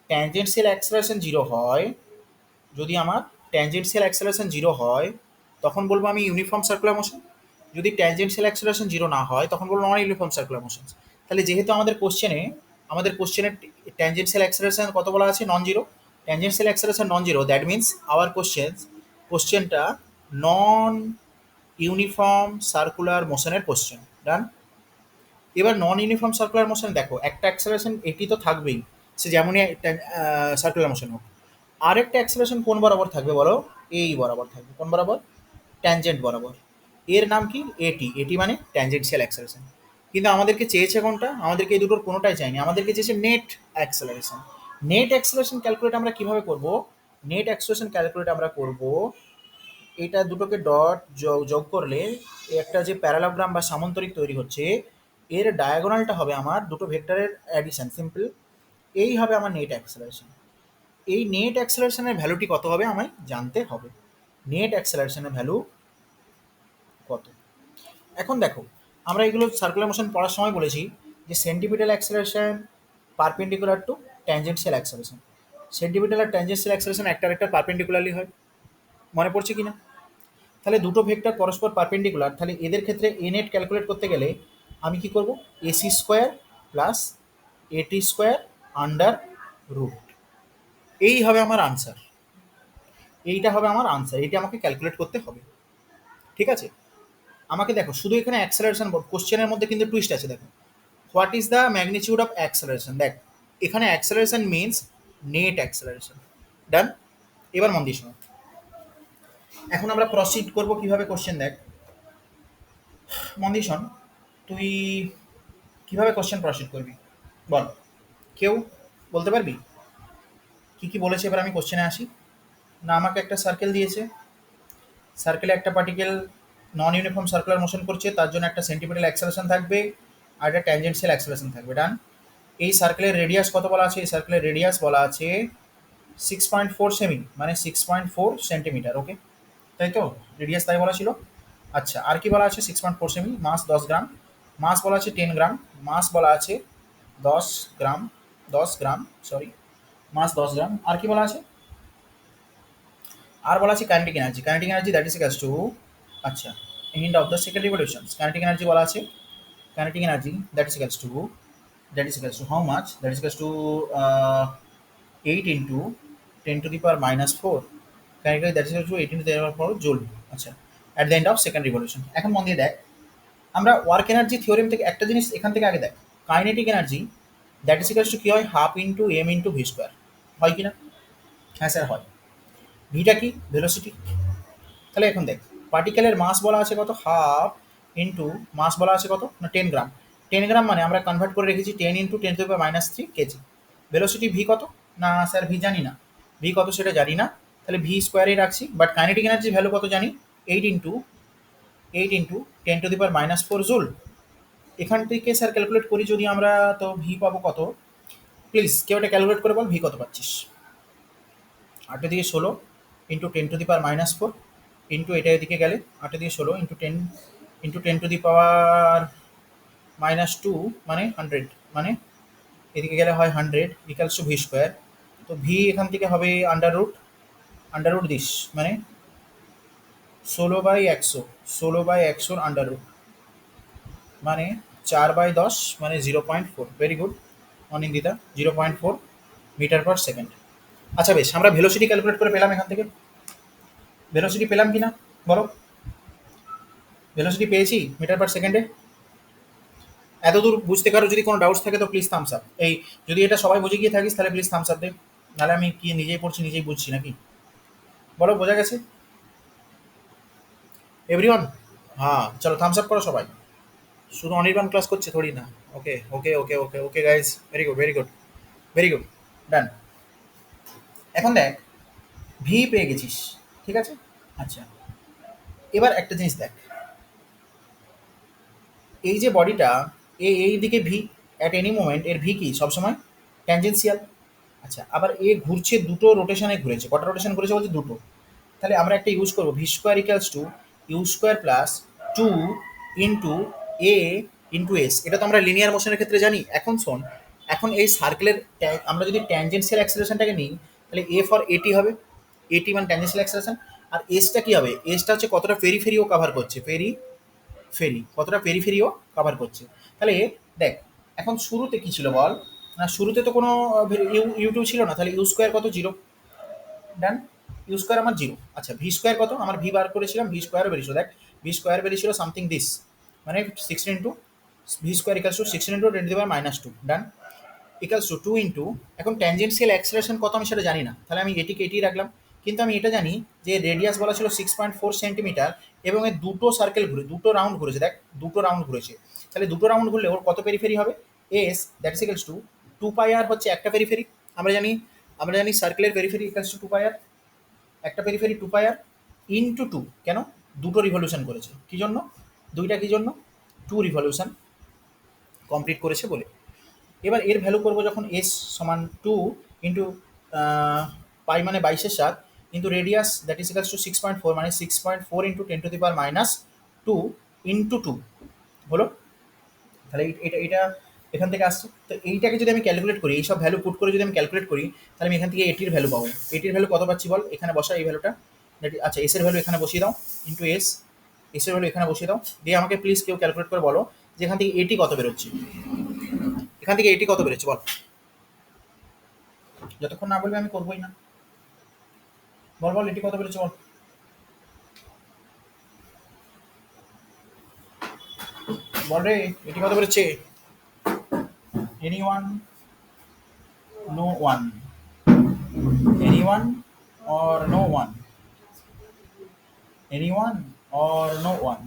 ট্যানজেন্সিয়াল অ্যাক্সেলারেশন জিরো হয়, যদি আমার ট্যানজেন্সিয়াল অ্যাক্সেলারেশন জিরো হয়, তখন বলবো আমি ইউনিফর্ম সার্কুলার মোশন। যদি ট্যানজেন্সিয়াল অ্যাক্সেলারেশন জিরো না হয়, তখন বলবো নন ইউনিফর্ম সার্কুলার মোশন। তাহলে যেহেতু আমাদের কোশ্চেনে ট্যানজেন্সিয়াল অ্যাক্সেলারেশন কত বলা আছে? Non zero. Tangential acceleration non zero, that means our কোশ্চেনটা নন ইউনিফর্ম সার্কুলার মোশনের কোশ্চেন। ডান। এবার নন ইউনিফর্ম সার্কুলার মোশন দেখো, একটা অ্যাক্সেলারেশন এটি তো থাকবেই, সে যেমনই সার্কুলার মোশন হোক। আরেকটা অ্যাক্সেলারেশন কোন বরাবর থাকবে বলো? এই বরাবর থাকবে। কোন বরাবর? ট্যানজেন্ট বরাবর। এর নাম কি? এটি। এটি মানে ট্যানজেন্সিয়াল অ্যাক্সেলারেশন। কিন্তু আমাদেরকে চেয়েছে কোনটা? আমাদেরকে এই দুটোর কোনোটাই চাইনি, আমাদেরকে চেয়েছে net acceleration. Net acceleration calculate আমরা কিভাবে করব? নেট অ্যাক্সেলারেশন ক্যালকুলেট আমরা করব, এটা দুটোকে ডট যোগ করলে একটা যে প্যারালাগ্রাম বা সামান্তরিক তৈরি হচ্ছে, এর ডায়াগোনালটা হবে আমার দুটো ভেক্টরের অ্যাডিশন, সিম্পল। এই হবে আমার নেট অ্যাক্সেলারেশন। এই নেট অ্যাক্সেলারেশনের ভ্যালুটি কত হবে আমায় জানতে হবে। নেট অ্যাক্সেলারেশনের ভ্যালু কত? এখন দেখো, আমরা এগুলো সার্কুলার মোশন পড়ার সময় বলেছি যে centripetal acceleration perpendicular to tangential acceleration. Centripetal আর ট্যানজেন্সিয়াল অ্যাক্সেলারেশন একটা আরেকটা পারপেন্ডিকুলারলি হয়, মনে পড়ছে কি না? তাহলে দুটো ভেক্টর পরস্পর পারপেন্ডিকুলার, তাহলে এদের ক্ষেত্রে এ নেট ক্যালকুলেট করতে গেলে আমি কি করব, এসি স্কোয়ার প্লাস এটি স্কোয়ার আন্ডার রুট, এই হবে আমার আনসার, এইটা হবে আমার আনসার, এইটা আমাকে ক্যালকুলেট করতে হবে। ঠিক আছে, আমাকে দেখো শুধু এখানে অ্যাক্সেলারেশন, কোশ্চেনের মধ্যে কিন্তু টুইস্ট আছে, দেখো what is the magnitude of acceleration, দেখ এখানে অ্যাক্সেলারেশন মিনস নেট অ্যাক্সেলারেশন। ডান, এবার মন দিয়ে শোনো। এখন আমরা প্রসিড করব কিভাবে, কোশ্চেন দেখ মন দিয়ে শোন, তুই কিভাবে কোশ্চেন প্রসিড করবি বল, কেউ বলতে পারবি কি কি বলেছে? এবার আমি কোশ্চেনে আসি। না, আমাকে একটা সার্কেল দিয়েছে, সার্কেলে একটা পার্টিকেল নন ইউনিফর্ম সার্কুলার মোশন করছে, তার জন্য একটা সেন্টিমিটাল অ্যাক্সেলারেশন থাকবে আর একটা ট্যানজেন্সিয়াল অ্যাক্সেলারেশন থাকবে। ডান, এই সার্কেলের রেডিয়াস কত বলা আছে? এই সার্কেলের রেডিয়াস বলা আছে 6.4 সেমি, মানে 6.4 সেন্টিমিটার। ওকে, তাই তো রেডিয়াস তাই বলা ছিল। আচ্ছা, আর কি বলা আছে? 6.4 সেমি, মাস 10 গ্রাম, মাস বলা আছে 10 গ্রাম, মাস বলা আছে 10 গ্রাম, 10 গ্রাম সরি, মাস 10 গ্রাম। আর কি বলা আছে? আর বলা আছে kinetic energy, kinetic energy that is equals to, আচ্ছা end of the second revolution, kinetic energy বলা আছে, kinetic energy that is equals to, that is equals to how much, that is equals to 8 into 10⁻⁻4, kinetic that is equals to 8 into 10⁻⁴ joule. আচ্ছা, at the end of second revolution. এখন মন দিয়ে দেখ, আমরা ওয়ার্ক এনার্জি থিওরেম থেকে একটা জিনিস এখান থেকে আগে দেখ, kinetic energy that is equals to কি হয়, half into M into V square, হয় কি না? হ্যাঁ স্যার হয়। ভিটা কি? ভেলোসিটি। তাহলে এখন দেখ, পার্টিকেলের মাস বলা আছে কত, হাফ ইন্টু মাস বলা আছে কত না 10 গ্রাম, 10 গ্রাম মানে আমরা কনভার্ট করে রেখেছি 10 × 10⁻³ কেজি। ভেলোসিটি ভি কত? না স্যার ভি জানি না, ভি কত সেটা জানি না, তাহলে ভি স্কোয়ারেই রাখছি, বাট কাইনেটিক এনার্জি ভ্যালু কত জানি, 8 × 10⁻⁴ জুল। এখান থেকে স্যার ক্যালকুলেট করি যদি আমরা, তো ভি পাবো কত, প্লিজ কেউ এটা ক্যালকুলেট করে বল, ভি কত পাচ্ছিস? 8 দিয়ে 16 ইন্টু 10⁻⁻4 ইন্টু এটা এদিকে গেলে 8 দিয়ে 16 ইন্টু 10 × 10⁻⁻2 মানে 100, মানে এদিকে গেলে হয় 100 ইকালস টু ভি স্কোয়ার। তো ভি এখান থেকে হবে আন্ডার রুট দিস, মানে 16/100, 16/100 আন্ডার রুট, মানে 4/10 মানে 0.4। Very good Anindita, 0.4 metre per second. আচ্ছা বেশ, আমরা ভেলোসিটি ক্যালকুলেট করে পেলাম এখান থেকে, ভেলোসিটি পেলাম কি না বলো, ভেলোসিটি পেয়েছি মিটার পার সেকেন্ডে। এতদূর বুঝতে কারো যদি কোনো ডাউটস থাকে তো প্লিজ থামস আপ, এই যদি এটা সবাই বুঝে গিয়ে থাকিস তাহলে প্লিজ থামস আপ দে, নাহলে আমি কি নিজেই পড়ছি নিজেই বুঝছি নাকি, বলো বোঝা গেছে এভরিওয়ান? হ্যাঁ চলো থামস আপ করো সবাই, শুধু অনির্বাণ ক্লাস করছে থোড়ি না। Okay okay okay okay okay guys, very good very good very good, done. এখন দেখ, ভি পেয়ে গেছিস, ঠিক আছে। আচ্ছা, এবার একটা জিনিস দেখ, এই যে বডিটা, এই দিকে ভি, অ্যাট এনি মোমেন্ট এর ভি কি সবসময় ট্যানজেন্সিয়াল। আচ্ছা, আবার এ ঘুরছে দুটো রোটেশনে ঘুরেছে, কটা রোটেশন ঘুরেছে বলছে দুটো, তাহলে আমরা একটা ইউজ করবো, V square equals to U square plus 2 into A into S, এটা তো আমরা লিনিয়ার মোশনের ক্ষেত্রে জানি। এখন শোন, এখন এই সার্কেলের আমরা যদি ট্যানজেন্সিয়াল অ্যাক্সেলারেশনটাকে নিই, তাহলে এ ফর এটি হবে, এটি মানে ট্যানজেন্সিয়াল অ্যাক্সেলারেশন, আর এসটা কি হবে, এসটা হচ্ছে কতটা ফেরিও কাভার করছে, কতটা পেরিফেরিও কভার করছে। তাহলে দেখ, এখন শুরুতে কি ছিল বল, না শুরুতে তো কোনো ইউ2 ছিল না, তাহলে ইউ স্কোয়ার কত, 0। ডান, ইউ স্কোয়ার আমার 0। আচ্ছা, ভি স্কোয়ার কত, আমার ভি বার করেছিলাম, ভি স্কোয়ারও বেরিয়েছিল, দেখ ভি স্কোয়ার বেরিয়েছিল সামথিং দিস, মানে 16 into V square equals two 16 into 10⁻⁻2। ডান, ইকালস টু 2 ইন্টু, এখন ট্যানজেন্সিয়াল অ্যাক্সেলারেশন কত আমি সেটা জানি না, তাহলে আমি এটিকে এটি রাখলাম, কিন্তু আমি এটা জানি যে রেডিয়াস বলা ছিল 6.4 সেন্টিমিটার, এবং এর দুটো সার্কেল ঘুরে, দুটো রাউন্ড ঘুরেছে, দেখ দুটো রাউন্ড ঘুরেছে, তাহলে দুটো রাউন্ড ঘুরলে ওর কত পেরিফেরি হবে, S that is equals two 2πr হচ্ছে একটা পেরিফেরি, আমরা জানি সার্কেলের পেরিফেরি ইকালস টু 2πr, একটা পেরিফেরি 2πr ইন্টু 2, কেন দুটো রিভলিউশন করেছে, কি জন্য, দুইটা কি জন্য, 2 রিভলিউশন কমপ্লিট করেছে বলে। এবার এর ভ্যালু করবো যখন এস সমান 2 ইন্টু পাই মানে 22/7 into radius that is equals two 6.4, মানে 6.4 ইন্টু 10⁻⁻2 ইন্টু 2 হলো। তাহলে এটা এটা এখান থেকে আসছে, তো এইটাকে যদি আমি ক্যালকুলেট করি, এইসব ভ্যালু পুট করে যদি আমি ক্যালকুলেট করি, তাহলে আমি এখান থেকে এটির ভ্যালু পাবো। এটির ভ্যালু কত পাচ্ছি বল, এখানে বসা এই ভ্যালুটা, আচ্ছা এসের ভ্যালু এখানে বসিয়ে দাও, ইন্টু এস, এসের ভ্যালু এখানে বসিয়ে দাও, দিয়ে আমাকে প্লিজ কেউ ক্যালকুলেট করে বলো যেখান থেকে এটি কত বেরোচ্ছে, এখান থেকে এটি কত বেরোচ্ছে বল, যতক্ষণ না বলবে আমি করবোই না। বল বল এটি কত বেরোচ্ছে বল, বল রে, এটি কত বেরোচ্ছে? Anyone? No one? Anyone or no one? Anyone or no one?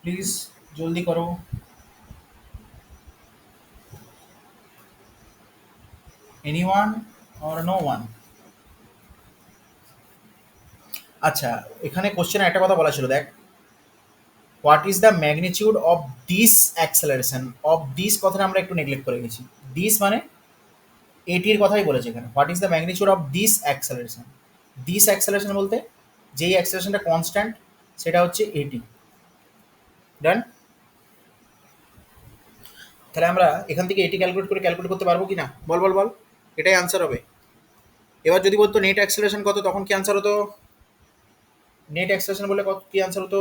Please জলদি করো। Anyone or no one? আচ্ছা, এখানে কোশ্চেনে একটা কথা বলা ছিল, দেখ, what is the magnitude of this acceleration, of this কথাটা আমরা একটু নেগলেক্ট করে গেছি। দিস মানে এটির কথাই বলেছে এখানে, what is the magnitude of this acceleration. This acceleration বলতে যেই অ্যাক্সেলারেশনটা কনস্ট্যান্ট সেটা হচ্ছে এটি। ডান? তাহলে আমরা এখান থেকে এটি ক্যালকুলেট করতে পারবো কি না, বল বল বল, এটাই আনসার হবে। এবার যদি বলতো নেট অ্যাক্সেলারেশন কত, তখন কি আনসার হতো? নেট অ্যাক্সেলারেশন বললে কত কি আনসার হতো?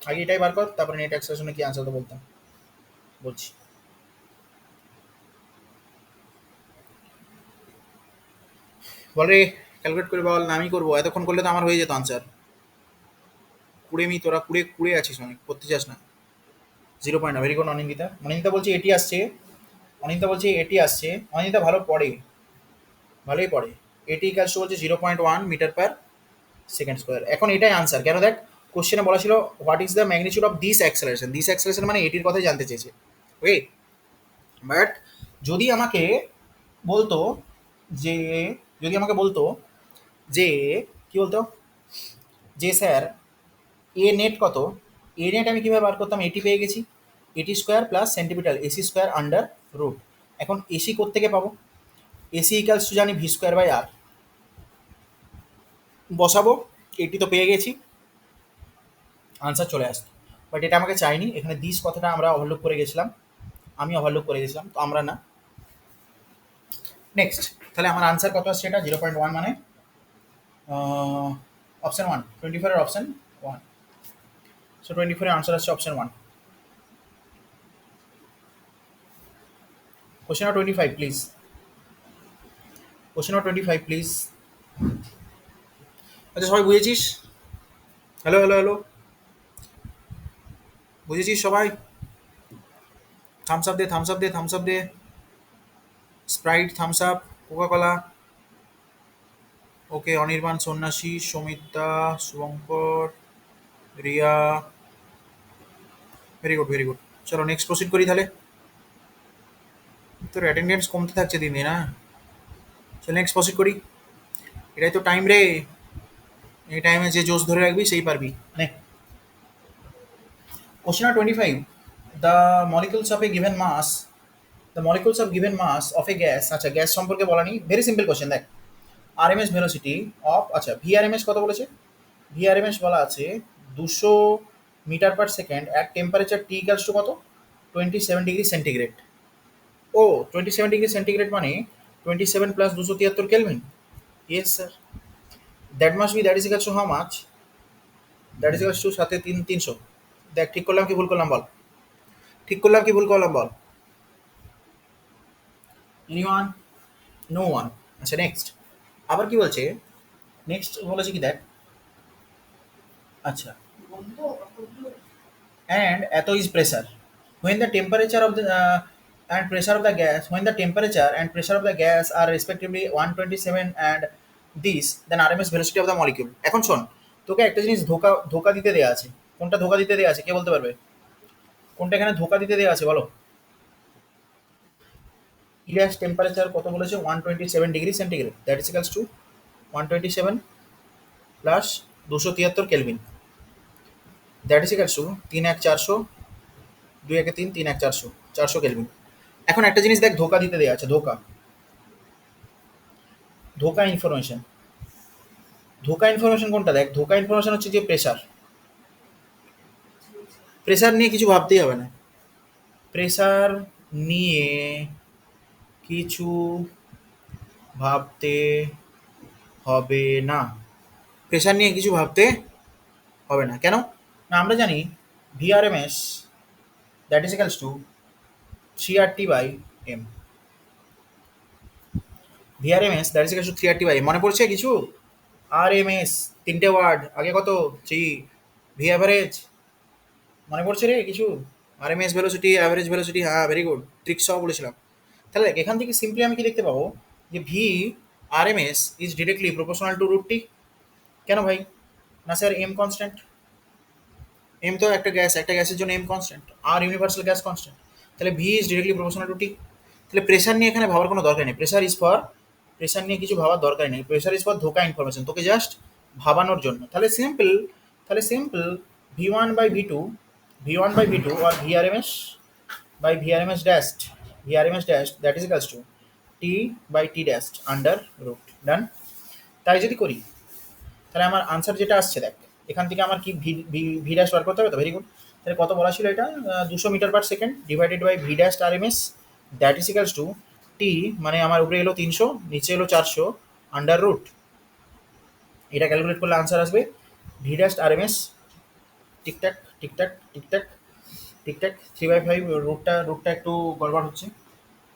আগে এটাই বার কর, তারপরে নেট অ্যাক্সেলারেশনে কি আনসার হতো বলতাম, বলছি। বল রে, ক্যালকুলেট করে বল, না আমি করবো? এতক্ষণ করলে তো আমার হয়ে যেত আনসার। তোরা কুড়ে কুড়ে আছিস, অনেক করতে চাস না। 0 পয়েন্ট না, ভেরি গুড অনিন্দিতা। অনিন্দিতা বলছে এটি আসছে, অনিন্দিতা বলছে এটি আসছে। অনিন্দিতা ভালো পড়ে, ভালোই পড়ে। এটি ইকালস বলছে 0.1 মিটার পার সেকেন্ড স্কোয়ার। এখন এটাই আনসার, কেন দেখ, কোশ্চেনে বলা ছিল what is the magnitude of this acceleration, this acceleration মানে এটির কথাই জানতে চেয়েছে। ওকে, বাট যদি আমাকে বলতো যে, যদি আমাকে বলতো যে, কি বলতো, যে স্যার এ নেট কত, এ নেট আমি কীভাবে বার করতাম, এটি পেয়ে গেছি, এটি square plus centimetre AC square under root. এখন এসি কোত্থেকে পাবো, এসি ইকালস টু জানি ভি স্কোয়ার বাই আর, বসাবো, এটি তো পেয়ে গেছি, আনসার চলে আসতো। বাট এটা আমাকে চাইনি, এখানে দিস কথাটা আমরা ওভারলুক করে গেছিলাম, আমি ওভারলুক করে গেছিলাম, তো আমরা না। নেক্সট, তাহলে আমার আনসার কত আসছে, এটা 0.1 মানে অপশন 1, 24-এর অপশন 1। সো 24-এর আনসার আসছে option 1। Question number 25 please, question number 25 please. আচ্ছা সবাই বুঝেছিস? হ্যালো হ্যালো হ্যালো, বুঝেছিস সবাই? থামস আপ দে, থামস আপ দে, থামস আপ দে, Sprite, thumbs up, Coca Cola. Okay, Anirban, Sannyasi, Samita, Subhankar, Riya, very good very good. চলো নেক্সট প্রসিড করি তাহলে, তোর অ্যাটেন্ডেন্স কমতে থাকছে দিন দিন, হ্যাঁ। চল নেক্সট প্রসিড করি, এটাই তো টাইম রে, এই টাইমে যে জোশ ধরে রাখবি সেই পারবি। মানে question number 25, the molecules of a given mass, the molecules of given mass of a gas. আচ্ছা, গ্যাস সম্পর্কে বলা নেই, ভেরি সিম্পল কোশ্চেন, দেখ, আরএমএস ভেলোসিটি অফ, আচ্ছা ভিআরএমএস কত বলেছে, ভিআরএমএস বলা আছে 200 metre per second at temperature T equals to কত, 27 ডিগ্রি সেন্টিগ্রেড। ও 27 ডিগ্রি সেন্টিগ্রেড মানে 27 plus 273 kelvin. Yes sir, that must be, that is equals to how much, that is equals to সাথে 300। দেখ ঠিক করলাম কি ভুল করলাম বল, ঠিক করলাম কি ভুল করলাম বল, এনিওয়ান? No one. আচ্ছা নেক্সট, আবার কি বলছে, নেক্সট বলেছে কি দেখ, আচ্ছা, and এত is pressure when the temperature of the and pressure of the gas, when the temperature and pressure of the gas are respectively 127 and this, then RMS velocity of the molecule। এখন শোন, তোকে একটা জিনিস ধোকা ধোকা দিতে দেয়া আছে, কোনটা ধোকা দিতে দেয়া আছে কে বলতে পারবে, কোনটা এখানে ধোকা দিতে দেয়া আছে বলো। গ্যাস টেম্পারেচার কত বলেছে, 127 degree centigrade, that is equals to 127 plus 273 kelvin, that is equals to 3 1 400, 2 1 3, 3 1 400, 400 kelvin. এখন একটা জিনিস দেখ ধোকা দিতে দেওয়া আছে, ধোকা, ধোকা ইনফরমেশন, ধোকা ইনফরমেশন কোনটা দেখ, ধোকা ইনফরমেশন হচ্ছে যে প্রেসার, প্রেসার নিয়ে কিছু ভাবতেই হবে না, প্রেসার নিয়ে কিছু ভাবতে হবে না, প্রেসার নিয়ে কিছু ভাবতে হবে না, কেন না আমরা জানি VRMS that is equals to 3RT by M. VRMS that is equals to 3RT by M. মনে পড়ছে কিছু? RMS তিনটে ওয়ার্ড, আগে কত? 3, ভি অ্যাভারেজ মনে পড়ছে রে কিছু? আরএমএস ভেলোসিটি, অ্যাভারেজ ভেলোসিটি, হ্যাঁ ভেরি গুড, ট্রিক্সও বলেছিলাম। তাহলে দেখ, এখান থেকে সিম্পলি আমি কি দেখতে পাবো যে V RMS is directly proportional to root T. কেন ভাই? না স্যার এম কনস্ট্যান্ট, এম তো একটা গ্যাসের জন্য এম কনস্ট্যান্ট, আর ইউনিভার্সাল গ্যাস কনস্ট্যান্ট। তাহলে V is directly proportional to T. তাহলে প্রেশার নিয়ে এখানে ভাবার কোনো দরকার নেই, প্রেশার নিয়ে কিছু ভাবার দরকার নেই, প্রেশার ইজ ফর ধোকা ইনফরমেশন, তোকে জাস্ট ভাবানোর জন্য। তাহলে simple V one by V two আর VRMS by VRMS dashed, that is equals to T by T dashed under root done। তাই যদি করি তাহলে আমার আনসার যেটা আসছে দেখ, এখান থেকে আমার কি ভি ড্যাশ বার করতে হবে তো, ভেরি গুড। তাহলে কত বলা ছিল এটা? 200 metre per second divided by V dash RMS that is equals to T, মানে আমার উপরে এলো 300, নিচে এলো 400 আন্ডার রুট। এটা ক্যালকুলেট করলে আনসার আসবে V dash RMS ticktock ticktock ticktock ticktock 3/5। রুটটা একটু গড়বড় হচ্ছে।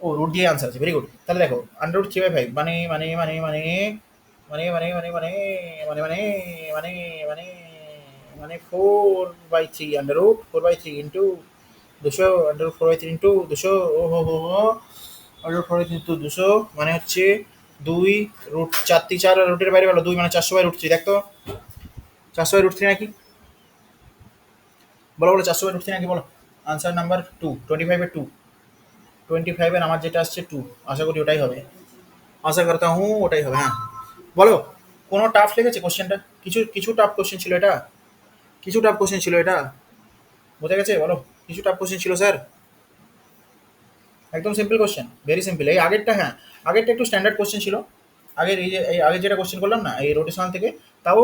ও রুট দিয়ে আনসার আছে, ভেরি গুড। তাহলে দেখো আন্ডার রুট 3/5 মানে 4/3 under root 4/3 into 200 under root 4/3 into 200, ও হো হো হো আন্ডার রুট 4/3 ইন্টু 200 মানে হচ্ছে 2 রুট 4 আর রুটের বাইরে গেলো 2, মানে 400/√3। দেখ তো 400/√3 নাকি? বলো বলো 400/√3 নাকি বলো? আনসার নাম্বার 2, 25 এর 2, 25 আমার যেটা আসছে 2, আশা করি ওটাই হবে, আশা করতা হুঁ ওটাই হবে। হ্যাঁ বলো, কোনো টাফ লেগেছে কোশ্চেনটা? কিছু কিছু টাফ কোশ্চেন ছিল এটা, কিছু টাফ কোশ্চেন ছিল এটা, বোঝা গেছে? বলো কিছু টাফ কোশ্চেন ছিল স্যার? একদম সিম্পল কোশ্চেন, ভেরি সিম্পল। এই আগেরটা, হ্যাঁ আগেরটা একটু স্ট্যান্ডার্ড কোশ্চেন ছিল। আগের এই আগে যেটা কোশ্চেন করলাম না এই রোটেশনাল থেকে, তাও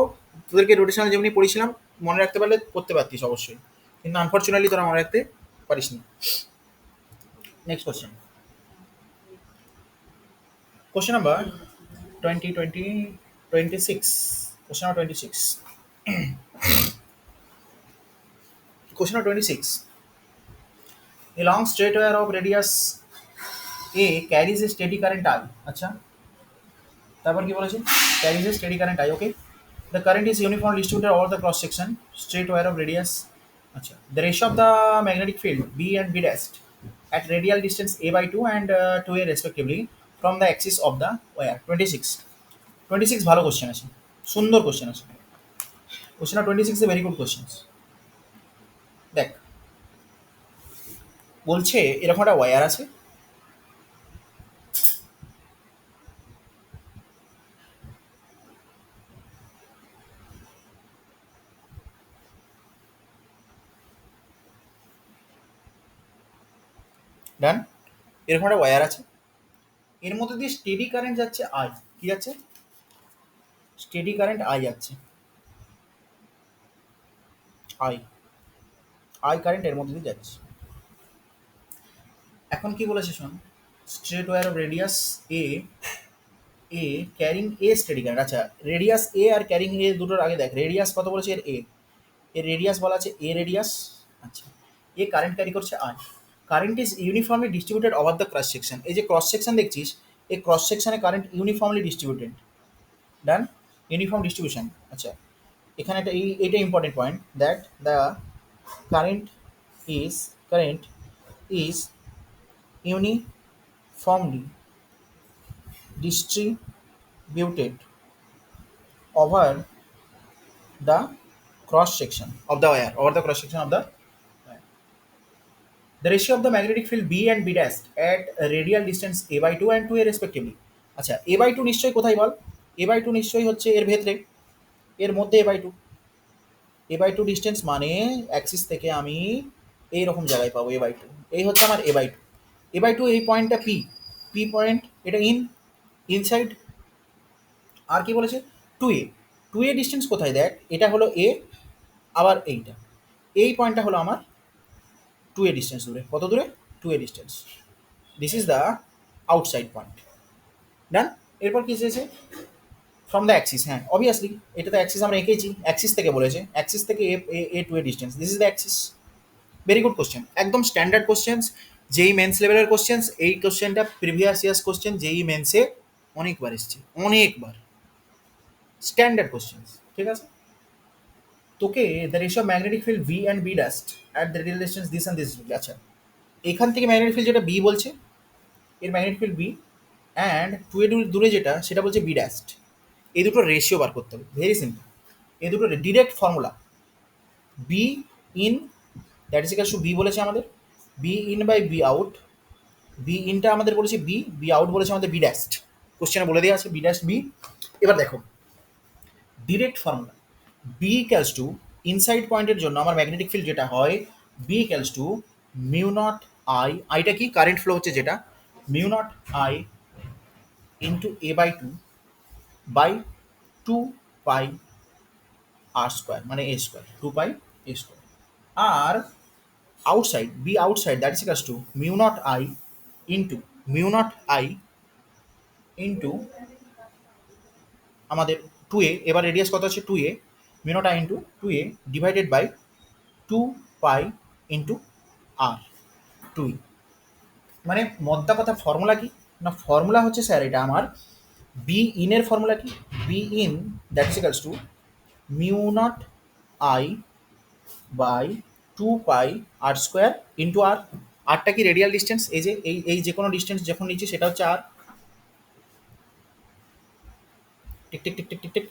তোদেরকে রোটেশনাল যেমনি পড়েছিলাম মনে রাখতে পারলে করতে পারতিস অবশ্যই, কিন্তু আনফর্চুনেটলি তোরা মনে রাখতে পারিস নি। Next question, question number 26, question number 26, question number 26, a long straight wire of radius a carries a steady current I। আচ্ছা তারপর কি বলেছে? carries a steady current I, okay, the current is uniformly distributed over the cross section straight wire of radius। আচ্ছা, the ratio of the magnetic field B and B dash at radial distance a by 2 and 2a respectively from the axis of the wire। 26 ভালো কোশ্চেন আছে, সুন্দর কোশ্চেন আছে। Question number 26 a very good question. দেখ বলছে এরকম একটা ওয়্যার আছে, ডান, এরকম একটা ওয়্যার আছে, এর মধ্যে দিয়ে স্টেডি কারেন্ট যাচ্ছে আই। কি যাচ্ছে? স্টেডি কারেন্ট আই যাচ্ছে, আই আই কারেন্ট এর মধ্যে দিয়ে যাচ্ছে। এখন কি বলেছে শোন, straight wire of radius a carrying a steady current. আচ্ছা রেডিয়াস এ আর ক্যারিং এ দুটোর আগে দেখ, রেডিয়াস কত বলেছে এর? এর রেডিয়াস বলা আছে এ রেডিয়াস। আচ্ছা, এ কারেন্ট ক্যারি করছে I, current is uniformly distributed over the cross section. এই যে ক্রস সেকশন দেখছিস, এই ক্রস সেকশনে কারেন্ট ইউনিফর্মলি ডিস্ট্রিবিউটেড, ডান, ইউনিফর্ম ডিস্ট্রিবিউশন। আচ্ছা এখানে এটা important point, that the current is current is uniformly distributed over the cross section of the wire, over the cross section of the wire. The ratio of the magnetic field B and B dash at a radial distance a by 2 and 2a respectively। আচ্ছা a by 2 নিশ্চয়ই কোথায় বল? a by 2 নিশ্চয়ই হচ্ছে এর ভেতরে, এর মধ্যে a by 2 ডিস্টেন্স, মানে অ্যাক্সিস থেকে আমি এইরকম জায়গায় পাবো a by 2, এই হচ্ছে আমার a by 2। a by 2 এই পয়েন্টটা পি পয়েন্ট, এটা ইনসাইড। আর কি বলেছে? 2a ডিস্টেন্স কোথায় দেখ, এটা হলো এ, আবার এইটা, এই পয়েন্টটা হলো আমার 2a ডিস্টেন্স দূরে। কত দূরে? 2a distance. This is the outside point, done. এরপর কি চেয়েছে? ফ্রম দ্য অ্যাক্সিস, হ্যাঁ অবভিয়াসলি এটা তো অ্যাক্সিস আমরা এঁকেছি, অ্যাক্সিস থেকে বলেছে, অ্যাক্সিস থেকে এ 2a distance, this is the Axis. Very good question, একদম স্ট্যান্ডার্ড কোশ্চেন্স, যেই মেন্স লেভেলের কোশ্চেন্স। এই কোশ্চেনটা প্রিভিয়াস ইয়ার্স কোশ্চেন, যেই মেন্সে অনেকবার এসছে, অনেকবার, স্ট্যান্ডার্ড কোশ্চেন্স, ঠিক আছে। তোকে the ratio of magnetic field V and B dash at the radial distance this and this, আচ্ছা এখান থেকে ম্যাগনেটিক ফিল্ড যেটা বি বলছে, এর magnetic field B, and two a দূরে যেটা সেটা বলছে বি ডাস্ট। এই দুটো রেশিও বার করতে হবে, ভেরি সিম্পল। এই দুটো direct formula, B in that is equal to B বলেছে আমাদের, B in by B out, B ইনটা আমাদের বলেছে বি, বি আউট বলেছে আমাদের বি ড্যাস্ট, কোশ্চেনে বলে দেওয়া আছে বি ড্যাস্ট বি। এবার দেখো direct formula, B equals to inside পয়েন্টের জন্য আমার ম্যাগনেটিক ফিল্ড যেটা হয়, B equals to mu naught I, আইটা কি কারেন্ট ফ্লো হচ্ছে যেটা, mu naught I into a by two by two pi r square, মানে a square, two pi a square. আর outside, B outside that is equals to mu naught I into mu naught I into আমাদের টু এ, এবার রেডিয়াস কত আছে two a, mu naught I into two a divided by two pi into r two E. মানে মদ্দা কথা ফর্মুলা কি না, ফর্মুলা হচ্ছে স্যার এটা আমার বি ইনের ফর্মুলা কি, B in that is equals to mu naught I by two pi r square into r, আরটা কি রেডিয়াল ডিস্টেন্স, এই যে এই যে কোনো ডিস্টেন্স যখন নিচ্ছি সেটা হচ্ছে r, tick tick tick tick tick tick,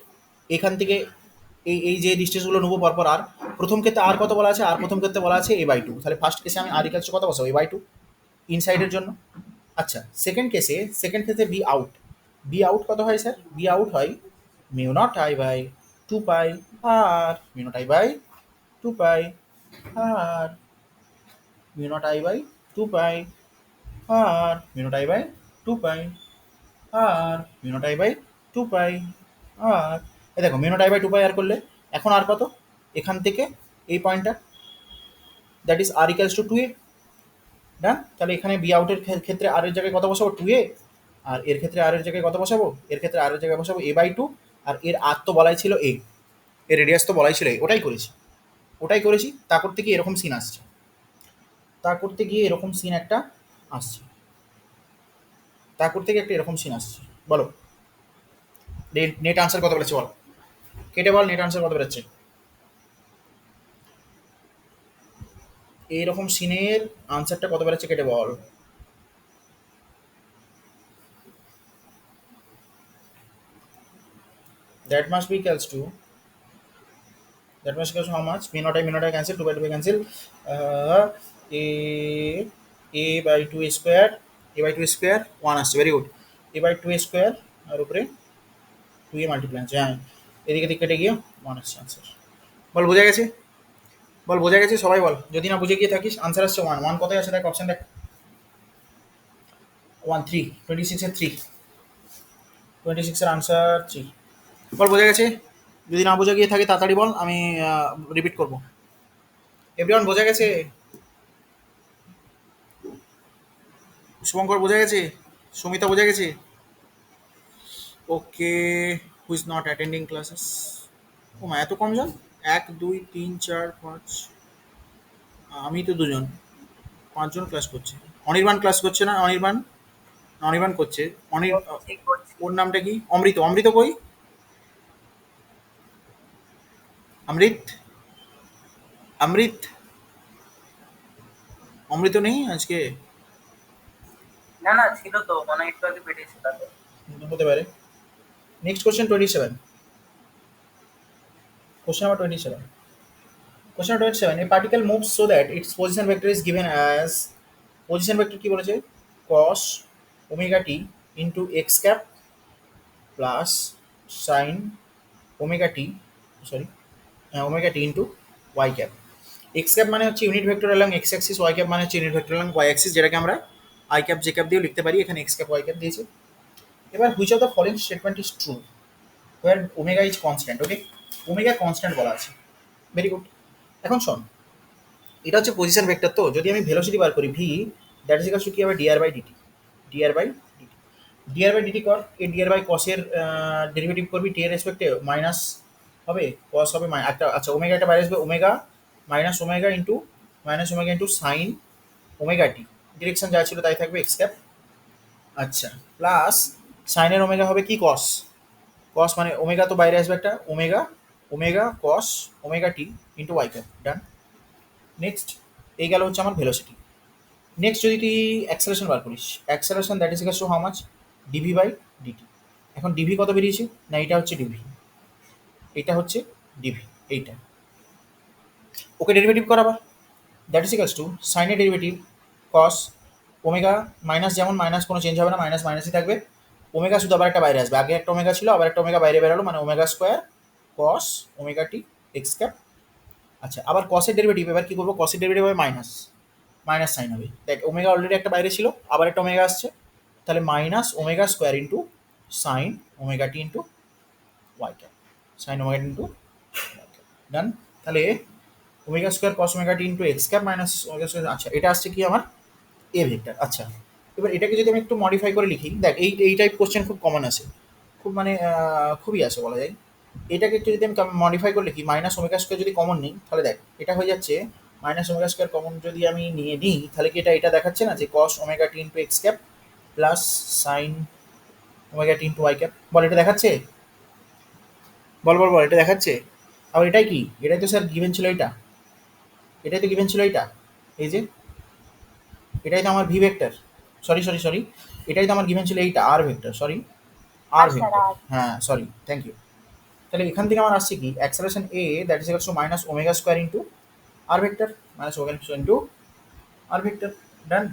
এখান থেকে এই যে ডিস্টেন্সগুলো নেবো পরপর আর, প্রথম ক্ষেত্রে আর কত বলা আছে, আর প্রথম ক্ষেত্রে বলা আছে এ বাই টু, তাহলে ফার্স্ট কেসে আমি আর ইকালস কত বসাবো এ বাই টু ইনসাইডের জন্য। আচ্ছা সেকেন্ড কেসে, সেকেন্ড ক্ষেত্রে বি আউট, বি আউট কত হয় স্যার, বি আউট হয় mu naught I by two pi r, mu naught I by two pi r, mu naught I by two pi r, mu naught I by two pi r, mu naught I by two pi r, এই দেখো mu naught I by two pi r করলে এখন আর কত, এখান থেকে এই পয়েন্টটা that is r equals to two a, done. তাহলে এখানে বি আউটের ক্ষেত্রে আর এর জায়গায় কত বসাবো টু এ, আর এর ক্ষেত্রে আর এর জায়গায় কত বসাবো, এর ক্ষেত্রে আর এর জায়গায় বসাবো এ বাই টু, আর এর আর তো বলাই ছিল এ, এর রেডিয়াস তো বলাই ছিল এ, ওটাই করেছি, ওটাই করেছি। তা করতে গিয়ে এরকম সিন আসছে, তা করতে গিয়ে এরকম সিন একটা আসছে, তা করতে গিয়ে একটা এরকম সিন আসছে। বলো নেট আনসার কত বেরোচ্ছে বল, কেটে বল নেট আনসার কত বেরোচ্ছে, এইরকম সিনের আনসারটা কত বেরোচ্ছে কেটে বল। That must be equals to, that must equals to how much, me not I cancel, 2 by 2 by cancel, uh, a a by 2 square, a by 2 square 1 আসছে, very good, a by 2 square আর উপরে 2 এ মাল্টিপ্লাই আছে, হ্যাঁ এদিকে দিক কেটে গিয়ে 1 আসছে আনসার। বল বোঝা গেছে, বল বোঝা গেছে সবাই বল, যদি না বুঝে গিয়ে থাকিস আনসার আসছে 1, 1 কোথায় আছে দেখ অপশন দেখ, 1 3, 26 এর 3, 26 এর আনসার 3। বল বোঝা গেছে, যদি না বোঝা গিয়ে থাকে তাড়াতাড়ি বল, আমি রিপিট করবো। এভরিওয়ান বোঝা গেছে, শুভঙ্কর বোঝা গেছে, সুমিতা বোঝা গেছে, okay, who is not attending classes, ও মা এত কম জন, 1 2 3 4 5, আমি তো দুজন, 5 জন ক্লাস করছে, অনির্বাণ ক্লাস করছে না, অনির্বাণ, অনির্বাণ করছে, ওর নামটা কি, অমৃত, অমৃত কই, অমৃত, অমৃত, অমৃত নেই আজকে,
না না ছিল তো মনে হয় একটু আগে পেটেছে তাদের।
হতে পারে। Next question 27, question number 27, question 27, a particle moves so that its position vector is given as, position vector কি বলেছে, cos omega t into x cap plus sin omega t, sorry omega t into y cap, x cap মানে হচ্ছে unit vector along x axis, y cap মানে হচ্ছে unit vector along y axis, যেটাকে আমরা i cap j cap দিয়েও লিখতে পারি, এখানে x cap y cap দিয়েছে। এবার which of the following statement is true where omega is constant, okay, omega constant বলা আছে, ভেরি গুড। এখন শোন, এটা হচ্ছে পজিশন ভেক্টর, তো যদি আমি ভেলোসিটি বার করি V that is equals to কি হবে DR by DT, DR by DT, DR by DT কর, এই ডিআর বাই কসের ডেরিভেটিভ করবি টি এর রেসপেক্টে, মাইনাস হবে কস হবে একটা, আচ্ছা ওমেগা একটা বাইরে আসবে, omega minus omega into minus omega into sine omega t, direction যা ছিল তাই থাকবে এক্স ক্যাপ। আচ্ছা, প্লাস সাইনের ওমেগা হবে কি কস, কস মানে ওমেগা তো বাইরে আসবে একটা, ওমেগা ওমেগা কস omega t into y cap. ডান। নেক্সট এই গেল হচ্ছে আমার ভেলোসিটি। নেক্সট যদি তুই অ্যাক্সেলারেশন বার করিস, acceleration that is equals to how much, DV by DT. এখন ডিভি কত বেরিয়েছে, না এটা হচ্ছে ডিভি, এটা হচ্ছে ডিভি, এইটা। ওকে ডেরিভেটিভ করাবা, দ্যাট ইজ ইকাস টু সাইনের ডেরিভেটিভ কস ওমেগা, মাইনাস যেমন মাইনাস কোনো চেঞ্জ হবে না, মাইনাস মাইনাসই থাকবে। ওমেগা শুধু আবার একটা বাইরে আসবে, আগে একটা ওমেগা ছিল আবার একটা ওমেগা বাইরে বেরালো, মানে omega square cos omega t x cap. আচ্ছা, আবার কসের ডেরিভেটিভ এবার কি করবো, কসের ডেরিভেটিভ হবে মাইনাস, মাইনাস সাইন হবে, দেখ ওমেগা অলরেডি একটা বাইরে ছিল আবার একটা ওমেগা আসছে, তাহলে minus omega square into sine omega t into y cap, sine omega t into y cap. Done. তাহলে omega square cos omega t into x cap minus omega square, আচ্ছা এটা আসছে কি আমার এ ভেক্টর। আচ্ছা, এবার এটাকে যদি আমি একটু মডিফাই করে লিখি, দেখ এই টাইপ কোশ্চেন খুব কমন আছে, খুব মানে খুবই আছে বলা যায়। এটাকে একটু যদি আমি মডিফাই করে লিখি, মাইনাস ওমেগা স্কোয়ার যদি কমন নিই তাহলে দেখ এটা হয়ে যাচ্ছে মাইনাস ওমেগা স্কোয়ার কমন যদি আমি নিয়ে নিই তাহলে কি এটা দেখাচ্ছে না যে cos omega t into x cap plus sine omega t into y cap, বল এটা দেখাচ্ছে, বল বল বল এটা দেখাচ্ছে। আবার এটাই কি, এটাই তো স্যার গিভেন ছিল, এটা এটাই তো গিভেন ছিল, এটা এই যে এটাই তো আমার V vector, sorry sorry sorry, এটাই তো আমার গিভেন ছিল, এইটা r vector, sorry r vector, হ্যাঁ সরি থ্যাংক ইউ। তাহলে এখান থেকে আমার আসছে কি acceleration a that is equals to minus omega square into r vector, minus omega square into r vector. Done.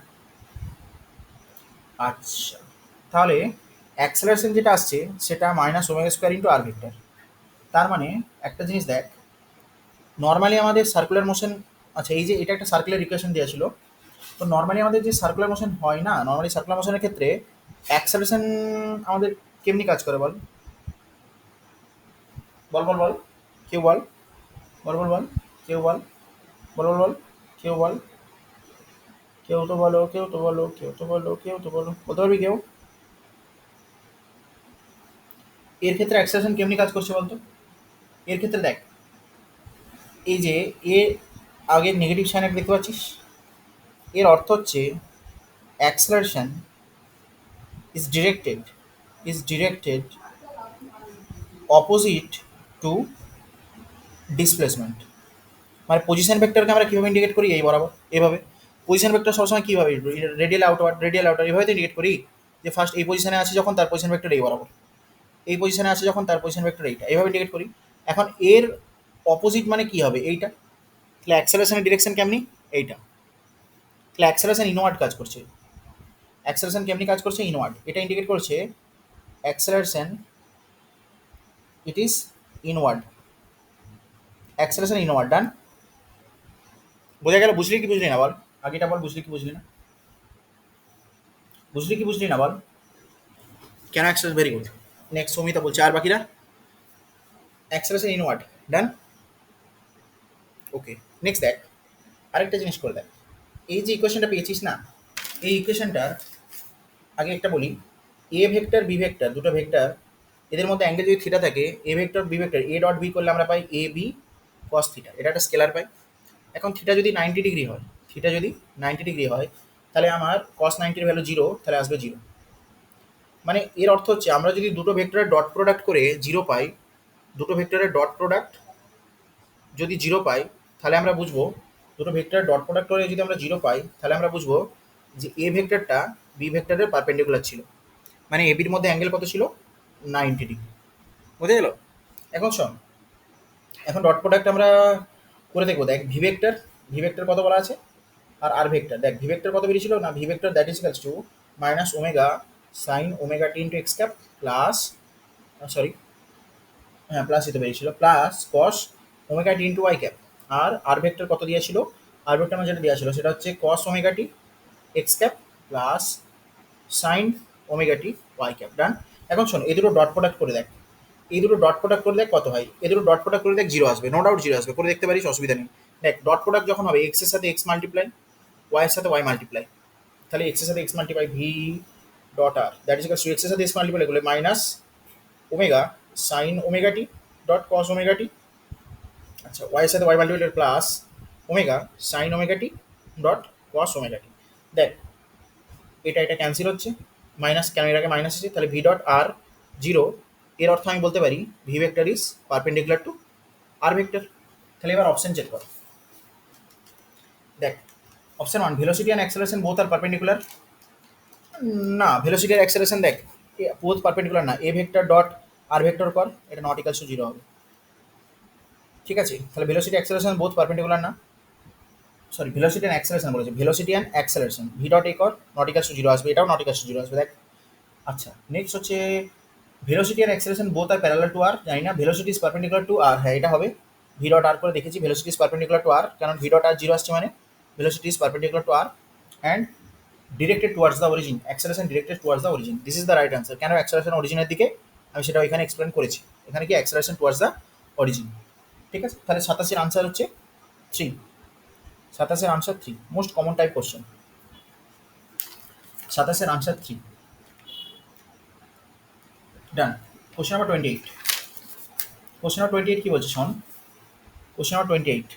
আচ্ছা, তাহলে অ্যাক্সেলারেশন যেটা আসছে সেটা minus omega square into r vector. তার মানে একটা জিনিস দেখ, নর্মালি আমাদের সার্কুলার মোশন, আচ্ছা এই যে এটা একটা সার্কুলার ইকুয়েশন দেওয়া ছিল, তো নর্মালি আমাদের যে সার্কুলার মোশন হয় না, নর্মালি সার্কুলার মোশনের ক্ষেত্রে অ্যাক্সেলারেশন আমাদের কেমনি কাজ করে বল, বল বল বল, কেউ বল, বল বল বল, কেউ বল, বল বল বল, কেউ বল, কেউ তো বলো, কেউ তো বলো, কেউ তো বলো, কেউ তো বলো, বলতে পারবি কেউ? এর ক্ষেত্রে অ্যাক্সেলারেশন কেমনি কাজ করছে বলতো? এর ক্ষেত্রে দেখ, এই যে এ আগে নেগেটিভ সাইন দেখতে পাচ্ছিস, এর অর্থ হচ্ছে acceleration is directed, is directed opposite to displacement. মানে পজিশন ভেক্টরকে আমরা কীভাবে ইন্ডিকেট করি, এই বরাবর এভাবে। পজিশন ভেক্টর সবসময় কীভাবে, রেডিয়াল আউটওয়ার্ড, রেডিয়াল আউটওয়ার্ড এভাবে তো ইন্ডিকেট করি, যে ফার্স্ট এই পজিশনে আছে যখন তার পজিশন ভেক্টর এই বরাবর, এই পজিশনে আছে যখন তার পজিশন ভেক্টর এইটা, এইভাবে ইন্ডিকেট করি। এখন এর অপোজিট মানে কি হবে, এইটা। তাহলে অ্যাক্সেলারেশনের ডিরেকশন কেমনি, এইটা। তাহলে অ্যাক্সেলারেশন ইনওয়ার্ড কাজ করছে, অ্যাক্সেলারেশন কেমনি কাজ করছে, ইনওয়ার্ড, এটা ইন্ডিকেট করছে acceleration it is inward, acceleration inward. Done. বোঝা গেল, বুঝলি কি বুঝলি না বল, আগেটা বল, বুঝলি কি বুঝলি না, বুঝলি কি বুঝলি না বল, কেন acceleration, very good. Next Samita বলছে, আর বাকিরা অ্যাক্সেলারেশন ইনওয়ার্ড। ডান। ওকে, নেক্সট দেখ, আরেকটা জিনিস করে দেখ, এই যে ইকুয়েশনটা পেয়েছিস না, এই ইকুয়েশনটার আগে একটা বলি, এ ভেক্টর বি ভেক্টর দুটো ভেক্টর, এদের মধ্যে অ্যাঙ্গেল যদি থিটা থাকে, A vector B vector A dot B করলে আমরা পাই এ বি কস থিটা, এটা একটা স্কেলার পাই। এখন থিটা যদি 90 ডিগ্রি হয়, থিটা যদি 90 ডিগ্রি হয়, তাহলে আমার কস 90-র ভ্যালু জিরো, তাহলে আসবে জিরো। মানে এর অর্থ হচ্ছে আমরা যদি দুটো ভেক্টরের ডট প্রোডাক্ট করে জিরো পাই, দুটো ভেক্টরের ডট প্রোডাক্ট যদি জিরো পাই, তাহলে আমরা বুঝবো, দুটো ভেক্টরের ডট প্রোডাক্ট করে যদি আমরা জিরো পাই, তাহলে আমরা বুঝবো যে এ ভেক্টরটা বি ভেক্টরের পারপেন্ডিকুলার ছিল, মানে এবির মধ্যে অ্যাঙ্গেল কত ছিল, 90 ডিগ্রি। বুঝে গেল? এখন শোন, এখন ডট প্রোডাক্ট আমরা করে দেখবো, দেখ ভি ভেক্টর, ভি ভেক্টর কত বলা আছে, আর আর ভেক্টর, দেখ ভি ভেক্টর কত বেরিয়েছিল না, V vector that is equals two minus omega sine omega t into x cap plus, sorry হ্যাঁ প্লাস এটা বেরিয়েছিল, plus cos omega t into y cap. আর আর ভেক্টর কত দিয়েছিল, আর ভেক্টর আমার যেটা দেওয়া ছিল সেটা হচ্ছে cos omega t x cap plus sine omega t y cap. Done. এখন শোন, এই দুটো ডট প্রোডাক্ট করে দেখ, এই দুটো ডট প্রোডাক্ট করে দেখ কত হয়, এই দুটো ডট প্রোডাক্ট করে দেখ জিরো আসবে, নো ডাউট জিরো আসবে, করে দেখতে পারিস, অসুবিধা নেই। দেখ ডট প্রোডাক্ট যখন হবে এক্স এর সাথে এক্স মাল্টিপ্লাই, ওয়াই এর সাথে ওয়াই মাল্টিপ্লাই, তাহলে এক্স এর সাথে x multiply V dot r that is equals to x এর সাথে এক্স মাল্টিপ্লাই করলে minus omega sine omega t dot cos omega t, আচ্ছা ওয়াই এর সাথে y multiply plus omega sine omega t dot cos omega t. দেখ এটা এটা ক্যান্সেল হচ্ছে, মাইনাস কেন এর আগে মাইনাস আছে, তাহলে ভি ডট আর জিরো, এর অর্থ আমি বলতে পারি V vector is perpendicular to R vector. তাহলে এবার অপশন চেক কর। দেখ option one velocity and acceleration both are perpendicular. না, ভেলোসিটি আর অ্যাক্সেলারেশন দেখ বোথ পারপেন্ডিকুলার না, A vector dot R vector কর, এটা নট ইকালস টু জিরো হবে। ঠিক আছে, তাহলে ভেলোসিটি অ্যাক্সেলারেশন বোথ পারপেন্ডিকুলার না, সরি ভেলোসিটি অ্যান্ড অ্যাক্সেলারেশন বলেছে, velocity and acceleration V dot A কর, নট ইকালস টু জিরো আসবে, এটাও নট ইকালস টু জিরো আসবে। দেখ আচ্ছা নেক্সট হচ্ছে velocity and acceleration both are parallel to r, জানি না velocity is perpendicular to r, হ্যাঁ এটা হবে ভি ডট আর করে দেখেছি, velocity is perpendicular to r, কারণ ভি ডট আর জিরো আসছে মানে velocity is perpendicular to r and directed towards the origin, acceleration directed towards the origin, this is the right answer. কেন অ্যাক্সেলারেশন অরিজিনের দিকে, আমি সেটা এখানে এক্সপ্লেন করেছি, এখানে কি অ্যাক্সেলারেশন টুয়ার্ডস দ্য অরিজিন। ঠিক আছে, তাহলে 87 আনসার হচ্ছে 3, 27 answer 3, most common type question, 27 answer 3 ডান। কোশ্চেন নাম্বার 28, কোশ্চেন নাম্বার 28 কি বলছে শোন, কোশ্চেন নাম্বার 28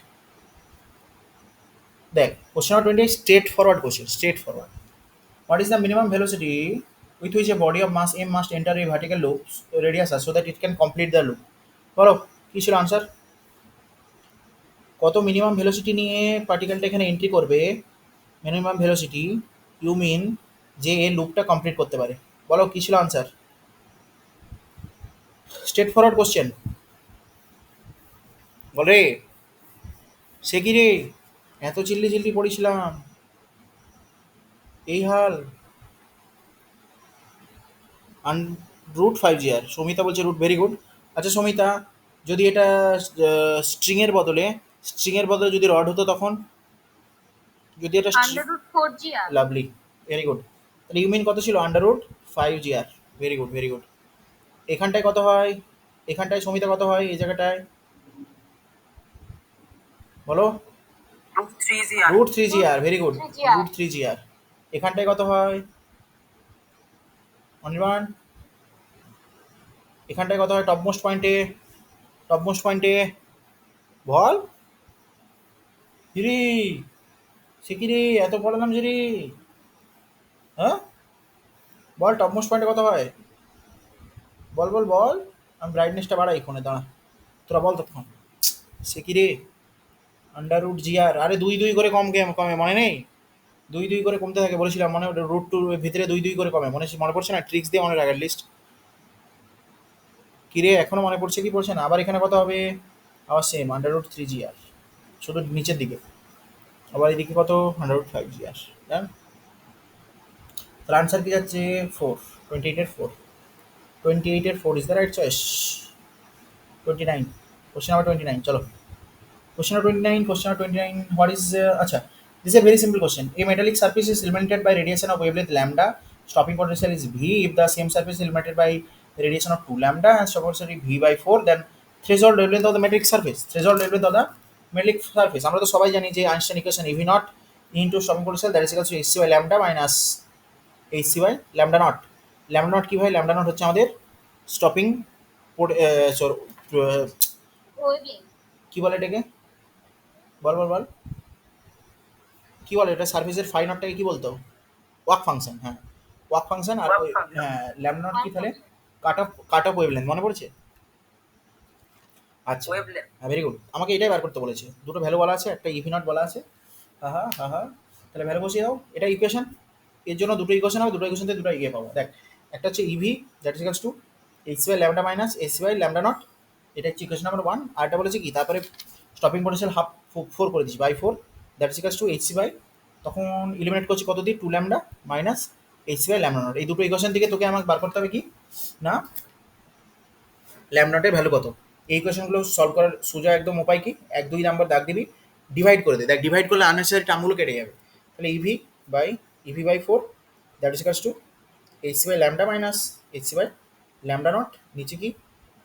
দেখ, question number 28 straight forward question, straight forward. What is the minimum velocity with which a body of mass m must enter a vertical loop radius so that it can complete the loop? বলো কি ছিল আনসার, কত মিনিমাম ভেলোসিটি নিয়ে পার্টিকেলটা এখানে এন্ট্রি করবে, মিনিমাম ভেলোসিটি ইউ মিন যে এই লুপটা কমপ্লিট করতে পারে, বলো কি ছিল আনসার, স্ট্রেট ফরওয়ার্ড কোশ্চেন বল রে, সে কি রে, এত চিল্লি চিল্লি পড়েছিলাম, এই হাল, আন রুট 5 জিআর, সমিতা বলছে রুট ভেরি গুড। আচ্ছা সমিতা, যদি এটা স্ট্রিংয়ের বদলে যদি রড হতো তখন, যদি এটা
√4 GR।
Lovely, very good. তাহলে ইউ মিন কত ছিল, √5 GR, very good very good. এখানটায় কত হয়, এখানটায় সমিতা কত হয় এই জায়গাটায়, বলো,
√3 GR।
√3 GR, very good,
√3 GR।
√3 GR। এখানটায় কত হয় অনির্বাণ, এখানটায় কত হয় টপমোস্ট পয়েন্টে, টপমোস্ট পয়েন্টে বল, হিরি, সে কি রে এত পড়ালাম যে রে, হ্যাঁ বল টপমোস্ট পয়েন্টে কত হয়, বল বল বল, আমি ব্রাইটনেসটা বাড়াই ফোনে দাঁড়া, তোরা বল তখন, সে কি রে, √GR, আরে দুই দুই করে কমে কমে মনে নেই, দুই দুই করে কমতে থাকে বলেছিলাম মনে, √2 ভিতরে দুই দুই করে কমে, মনে পড়ছে না, ট্রিক্স দিয়ে মনে রাখার লিস্ট, কি রে এখনো মনে পড়ছে কি পড়ছে না, আবার এখানে কত হবে, আবার সেম √3 GR, শুধু নিচের দিকে, আবার এদিকে কত √5 GR, জান। তাহলে আনসার কি যাচ্ছে 4, 28-এর 4, 28-এর 4 is the right choice. 29, question number 29 চলো, question number 29, question number 29, what is acha, this is a very simple question, a metallic surface is illuminated by radiation of wavelength lambda, stopping potential is v if the same surface is illuminated by radiation of 2 lambda and stopping potential is v by 4, then threshold wavelength of the metallic surface, threshold wavelength of the metallic surface আমরা তো সবাই জানি যে Einstein equation ev naught into stopping potential that is equal to hc by lambda minus hc by lambda naught, lambda naught কি হয়, ল্যাম্ডা নট হচ্ছে আমাদের স্টপিং
ওয়েভলেংথ।
কি বলে এটাকে, বল বল বল, কি বলে এটা, সার্ফেসের ফাই নটটাকে কি বলতো, ওয়াক ফাংশন, হ্যাঁ ওয়াক ফাংশন, আর
Work function।
হ্যাঁ ল্যাম্ডা নট কি তাহলে, কাট অফ ওয়েভলেন্থ, মনে পড়ছে, আচ্ছা
ওয়েভলেন্থ।
হ্যাঁ ভেরি গুড, আমাকে এটাই বার করতে বলেছে, দুটো ভ্যালু বলা আছে, একটা ইভি নট বলা আছে, হ্যাঁ হ্যাঁ হ্যাঁ হ্যাঁ, তাহলে ভ্যালু বসিয়ে দাও, এটা ইকুয়েশন, এর জন্য দুটো ইকুয়েশন হবে, দুটো ইকুয়েশন থেকে দুটো ইয়ে পাবো, দেখ একটা হচ্ছে eV that is equals to H by lambda minus S by lambda naught, এটা হচ্ছে ইকুয়েশন নাম্বার 1, আর এটা বলেছে কি তারপরে স্টপিং পোটেনশিয়াল হাফ 4 করে দিচ্ছি by 4, that is equals to H by, তখন ইলিমিনেট করছি কত দিয়ে 2 lambda minus H by lambda naught, এই দুটো ইকুয়েশন থেকে তোকে আমাকে বার করতে হবে কি না, ল্যাম্ডা নটের ভ্যালু কত, এই ইকুয়েশনগুলো সলভ করার সোজা একদম উপায় কি, 1 2 নাম্বার দাগ দিবি, ডিভাইড করে দে, দেখ ডিভাইড করলে আননেসেসারি টার্মগুলো কেটে যাবে, তাহলে eV by 4 that is equals to H by lambda minus H by lambda naught, নিচে কি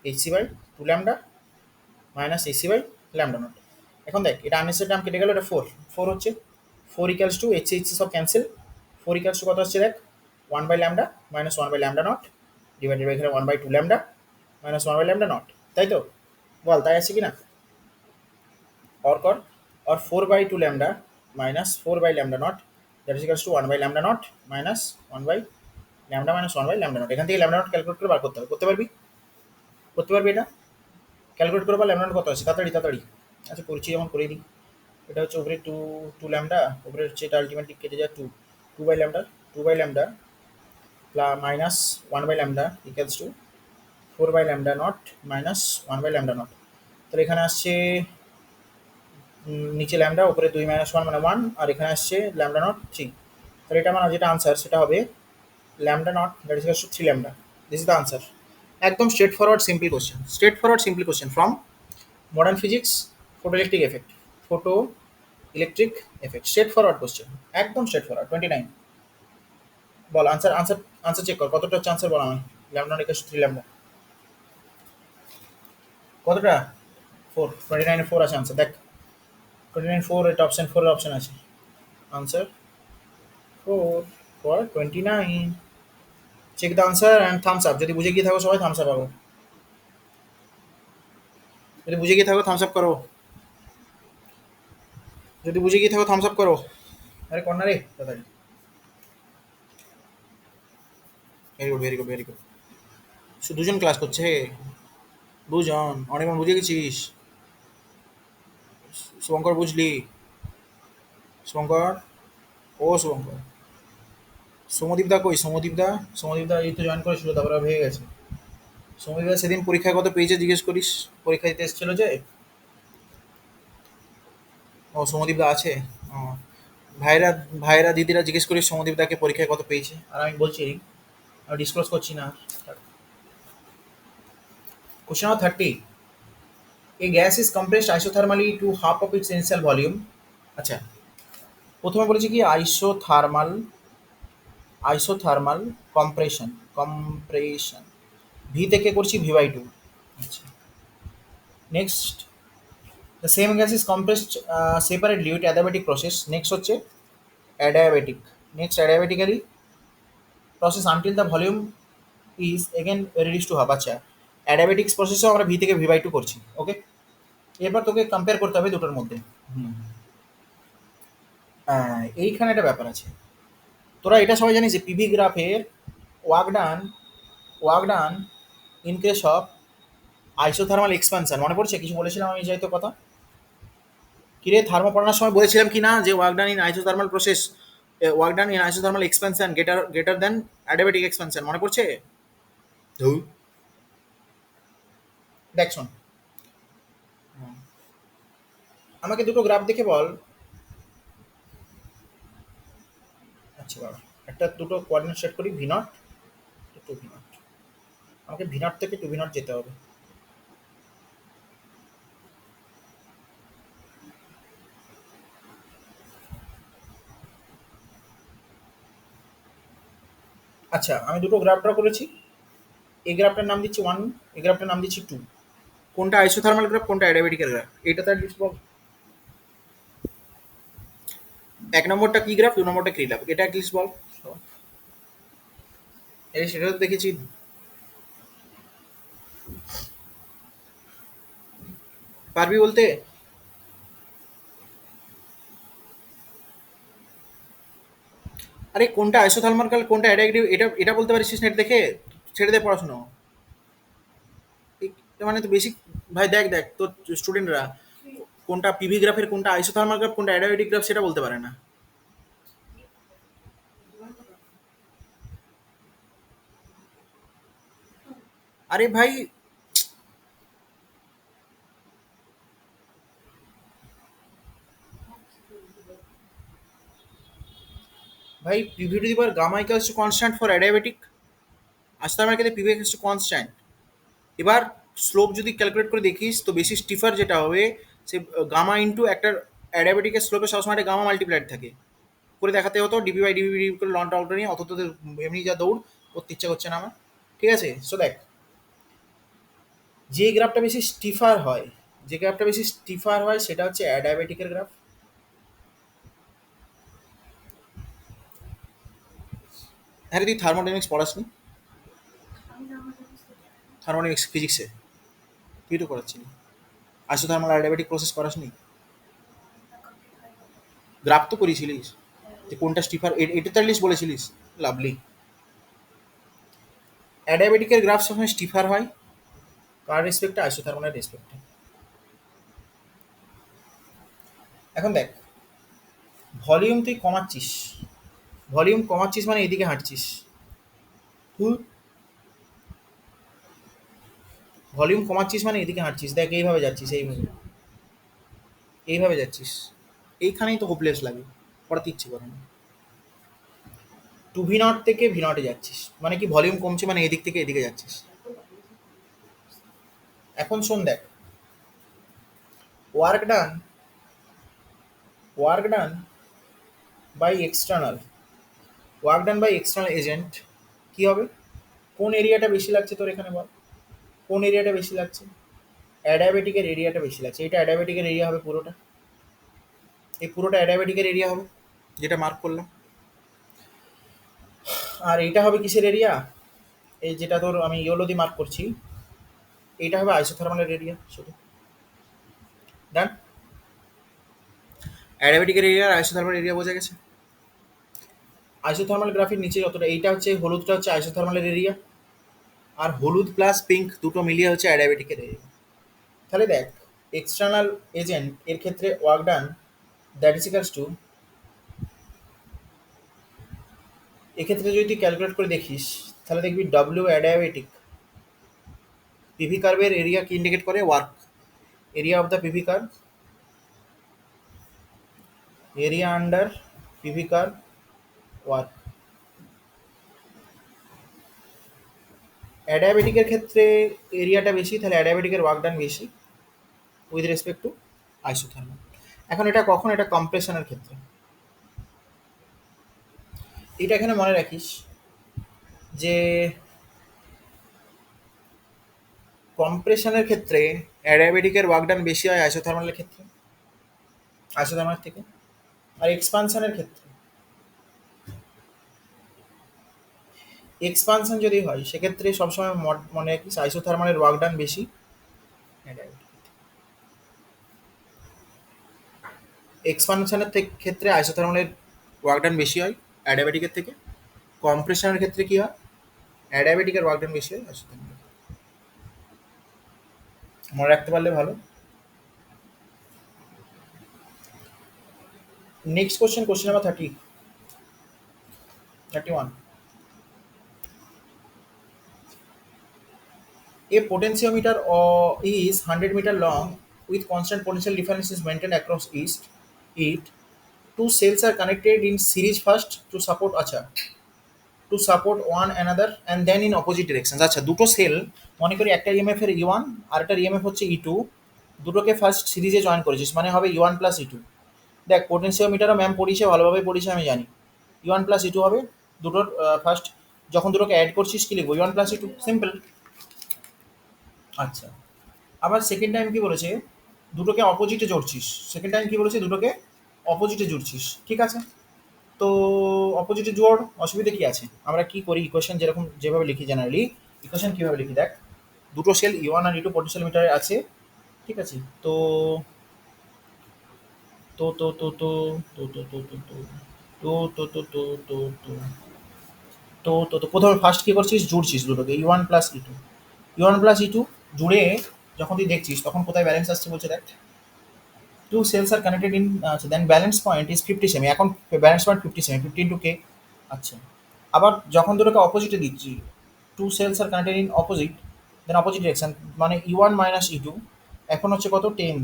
h by 2 lambda minus H by lambda naught. এখন দেখ এটা আননেসেসারি টার্ম কেটে গেল, এটা 4 হচ্ছে, 4 ইকুয়ালস টু এইচ সব ক্যান্সেল, 4 ইকুয়ালস টু কত হচ্ছে দেখ 1 by lambda minus 1 by lambda naught divided by এখানে 1 by 2 lambda minus 1 by lambda naught, তাই তো, বল তাই আছে কি না, অর কর, or 4 by 2 lambda minus 4 by lambda naught, that is equals to 1 by lambda naught minus 1 by lambda minus 1 by lambda naught। এখান থেকে lambda naught ক্যালকুলেট করে বার করতে হবে। করতে পারবি? করতে পারবি এটা? ক্যালকুলেট করে বা lambda naught কত আছে? তাড়াতাড়ি তাড়াতাড়ি। আচ্ছা করছি, যেমন করে দিই। এটা হচ্ছে উপরে টু ল্যামডা, উপরে হচ্ছে এটা আলটিমেটলি কেটে যায় two by lambda, two by lambda minus one by lambda equals to 4 by lambda naught minus 1 by lambda naught. তাহলে এখানে আসছে নিচে ল্যামডা, উপরে 2 মাইনাস 1 মানে 1, আর এখানে আসছে ল্যামডা নট 3। তাহলে এটা আমার যেটা আনসার সেটা হবে lambda naught that is equals to 3 lambda. This is the answer. একদম straightforward simple question, straightforward simple question from modern physics, photoelectric effect, photoelectric effect, straightforward question, একদম স্ট্রেট ফরওয়ার্ড। 29 বল আনসার, আনসার চেক কর কতটা হচ্ছে আনসার বল আমায়। Lambda naught equals to 3 lambda কতটা? 4, 29 এ 4 আছে আনসার, দেখ 29 4, এটা অপশন 4 এর অপশন আছে answer 4 for 29। Check the answer and thumbs up. যদি বুঝে গিয়ে থাকো সবাই থামস আপ পাবো, যদি বুঝে গিয়ে থাকো থামস আপ করো, যদি বুঝে গিয়ে থাকো থামস আপ করো। আরে কর না রে তাড়াতাড়ি। Very good very good very good. শুধু দুজন ক্লাস করছে, দুজন, অনেকক্ষণ বুঝে গেছিস। শুভঙ্কর বুঝলি? শুভঙ্কর, ও শুভঙ্কর, সৌমদীপদা কই? সৌমদীপদা, সৌমদীপদা এই তো জয়েন করেছিল তারপরে আবার ভেঙে গেছে। সৌমদীপদা সেদিন পরীক্ষায় কত পেয়েছে জিজ্ঞেস করিস, পরীক্ষা দিতে এসেছিল যে। ও সৌমদীপদা আছে। ও ভাইরা, ভাইরা দিদিরা জিজ্ঞেস করিস সৌমদীপদাকে পরীক্ষায় কত পেয়েছে, আর আমি বলছি আমি ডিসক্লোজ করছি না। Question number 30, a gas is compressed isothermally to half of its initial volume. আচ্ছা, প্রথমে বলেছি কি isothermal, isothermal compression, compression V থেকে করছি v/2। আচ্ছা, next the same gas is compressed separately with adiabatic process. Next হচ্ছে adiabatic, next adiabatically process until the volume is again reduce to half. আচ্ছা, অ্যাডিয়াবেটিক্স প্রসেসও আমরা ভি থেকে v/2 করছি। ওকে, এরপর তোকে কম্পেয়ার করতে হবে দুটোর মধ্যে। হুম, এইখানে একটা ব্যাপার আছে। তোরা এটা সবাই জানিস যে পিভি গ্রাফের work done, work done in case of isothermal expansion, মনে পড়ছে কিছু বলেছিলাম আমি যাই তো কথা? কিরে থার্মো পড়ানোর সময় বলেছিলাম কি না যে work done in isothermal process, work done in isothermal expansion greater than adiabatic expansion, মনে পড়ছে? ধুর, দেখ শোন, আমাকে দুটো গ্রাফ দেখে বল। আচ্ছা বাবা, একটা দুটো কোঅর্ডিনেট সেট করি, V naught two V naught, আমাকে ভি নট থেকে টু ভি নট যেতে হবে। আচ্ছা, আমি দুটো গ্রাফ ড্র করেছি, এই গ্রাফটার নাম দিচ্ছি 1, এই গ্রাফটার নাম দিচ্ছি 2। কোনটা আইসোথার্মাল গ্রাফ, কোনটা অ্যাডিয়াবেটিকের গ্রাফ, এটা তার লিস্ট বল। এক নম্বরটা কি গ্রাফ, দু নম্বরটা কি গ্রাফ, এটা লিস্ট বল। এই সেটা তো দেখেছি। পারবি বলতে? আরে কোনটা আইসোথার্মাল কোনটা অ্যাডিয়াবেটিক, এটা এটা বলতে পারিস নেট দেখে? ছেড়ে দে পড়াশুনো। মানে তো বেসিক, ভাই দেখ দেখ তোর স্টুডেন্টরা কোনটা পিভি গ্রাফের, কোনটা আইসোথার্মাল গ্রাফ, কোনটা অ্যাডিয়াবেটিক গ্রাফ সেটা বলতে পারে না। আরে ভাই, ভাই PV to the power gamma equals to constant for adiabatic, isothermal ক্ষেত্রে পিভি ইকুয়ালস টু কনস্ট্যান্ট। এবার স্লোপ যদি ক্যালকুলেট করে দেখিস তো বেশি স্টিফার যেটা হবে সে গামা ইন্টু একটা অ্যাডিয়াবেটিকের স্লোপে সবসময় একটা গামা মাল্টিপ্লাইড থাকে। করে দেখাতে হতো ডিপি বাই ডিপি করে লন টাউটা নিয়ে, অত তোদের এমনি যা দৌড় করতে ইচ্ছা করছে না আমার। ঠিক আছে, সো দেখ, যে গ্রাফটা বেশি স্টিফার হয়, যে গ্রাফটা বেশি স্টিফার হয় সেটা হচ্ছে অ্যাডিয়াবেটিকের গ্রাফ। হ্যাঁ রে, তুই থার্মোডাইনামিক্স পড়াসনি? থার্মোডাইনামিক্স ফিজিক্সে তুই তো করাচ্ছিলি, আইসোথার্মাল অ্যাডিয়াবেটিক প্রসেস করাসনি? গ্রাফ তো করেছিলিস, যে কোনটা স্টিফার, এটা তো লিস্ট বলেছিলিস। লাভলি। অ্যাডিয়াবেটিকের গ্রাফ সবসময় স্টিফার হয় কার রেসপেক্টে? আইসোথার্মালের রেসপেক্টে। এখন দেখ, ভলিউম তুই কমাচ্ছিস, ভলিউম কমাচ্ছিস মানে এদিকে হাঁটছিস। তুই ভলিউম কমাচ্ছিস মানে এদিকে হাঁটছিস, দেখ এইভাবে যাচ্ছিস, এইভাবে এইভাবে যাচ্ছিস, এইখানেই তো হোপলেস লাগে, পড়াতে ইচ্ছে করে না। টু ভি নট থেকে ভি নটে যাচ্ছিস মানে কি, ভলিউম কমছে মানে এদিক থেকে এদিকে যাচ্ছিস। এখন শোন দেখ, work done, work done by external, work done by external agent কি হবে? কোন এরিয়াটা বেশি লাগছে তোর এখানে বল, কোন এরিয়াটা বেশি লাগছে? অ্যাডায়াবেটিকের এরিয়াটা বেশি লাগছে, এটা অ্যাডায়াবেটিকের এরিয়া হবে পুরোটা, এই পুরোটা অ্যাডায়াবেটিকের এরিয়া হবে যেটা মার্ক করলাম। আর এইটা হবে কিসের এরিয়া? এই যেটা তোর আমি ইয়েলো দিয়ে মার্ক করছি, এইটা হবে আইসোথার্মালের এরিয়া শুধু। ডান। অ্যাডায়াবেটিকের এরিয়া আর আইসোথার্মাল এরিয়া বোঝা গেছে। আইসোথার্মাল গ্রাফের নিচে যতটা, এইটা হচ্ছে হলুদটা হচ্ছে আইসোথার্মালের এরিয়া, আর হলুদ প্লাস পিঙ্ক দুটো মিলিয়ে হচ্ছে অ্যাডায়াবেটিকের এরিয়া। তাহলে দেখ, এক্সটার্নাল এজেন্ট এর ক্ষেত্রে work done that is equals to, এক্ষেত্রে যদি তুই ক্যালকুলেট করে দেখিস তাহলে দেখবি ডব্লিউ অ্যাডায়াবেটিক, পিভি কার্ভের এরিয়া কি ইন্ডিকেট করে? Work, area of the PV curve, area under PV curve work. অ্যাডায়াবেটিকের ক্ষেত্রে এরিয়াটা বেশি, তাহলে অ্যাডায়াবেটিকের ওয়ার্ক ডান বেশি উইথ রেসপেক্ট টু আইসোথার্মাল। এখন এটা কখন? এটা কম্প্রেশনের ক্ষেত্রে। এটা এখানে মনে রাখিস যে কম্প্রেশনের ক্ষেত্রে অ্যাডায়াবেটিকের ওয়ার্ক ডান বেশি হয় আইসোথার্মালের ক্ষেত্রে, আইসোথার্মাল থেকে। আর এক্সপানশনের ক্ষেত্রে, এক্সপানশন যদি হয় সেক্ষেত্রে সবসময় মনে রাখিস আইসোথার্মালের ওয়ার্ক ডান বেশি অ্যাডায়াবেটিক। এক্সপানশনের ক্ষেত্রে আইসোথার্মালের ওয়ার্ক ডান বেশি হয় অ্যাডায়াবেটিকের থেকে। কম্প্রেশনের ক্ষেত্রে কি হয়? অ্যাডায়াবেটিকের ওয়ার্ক ডান বেশি হয় আইসোথার্মালের। মনে রাখতে পারলে ভালো। Next question, question number 31। A potentiometer is 100 meter long with constant potential difference is maintained across it. Two cells are connected in series first to support to support one another and then in opposite directions. আচ্ছা, দুটো সেল মনে করি একটা ইএমএফ এর E1 আর একটা ইএমএফ হচ্ছে E2, দুটোকে ফার্স্ট সিরিজে জয়েন করেছিস মানে হবে E1 প্লাস E2। দেখ পোটেনশিওমিটারও ম্যাম পড়িয়েছে, ভালোভাবে পড়িয়েছে আমি জানি। E1 প্লাস E2 হবে দুটোর ফার্স্ট, যখন দুটোকে অ্যাড করছিস কি লিখবো? E1 plus E2, simple. আচ্ছা, আবার সেকেন্ড টাইম কি বলেছে? দুটোকে অপোজিটে জুড়ছিস। সেকেন্ড টাইম কি বলেছে? দুটোকে অপোজিটে জুড়ছিস, ঠিক আছে। তো অপোজিটে জোড়, অসুবিধা কি আছে? আমরা কি করি ইকুয়েশন যেরকম যেভাবে লিখি জেনারেলি, ইকুয়েশন কিভাবে লিখি দেখ, দুটো সেল E1 আর E2 পোটেনশিয়াল মিটারে আছে, ঠিক আছে। তো তো তো তো তো তো তো তো তো তো তো তো তো তো তো তো প্রথমে ফার্স্ট কি করছিস? জুড়ছিস দুটোকে E1 plus E2, E1 plus E2 জুড়ে যখন তুই দেখছিস তখন কোথায় ব্যালেন্স আসছে বলছে দেখ, two cells are connected in, আচ্ছা দেন ব্যালেন্স পয়েন্ট ইজ 50 সেমি। এখন ব্যালেন্স পয়েন্ট 50 সেমি, 50 ইন্টু কে। আচ্ছা, আবার যখন দুটোকে অপোজিটে দিচ্ছি, two cells are connected in opposite, then opposite direction মানে E1 মাইনাস E2, এখন হচ্ছে কত? 10,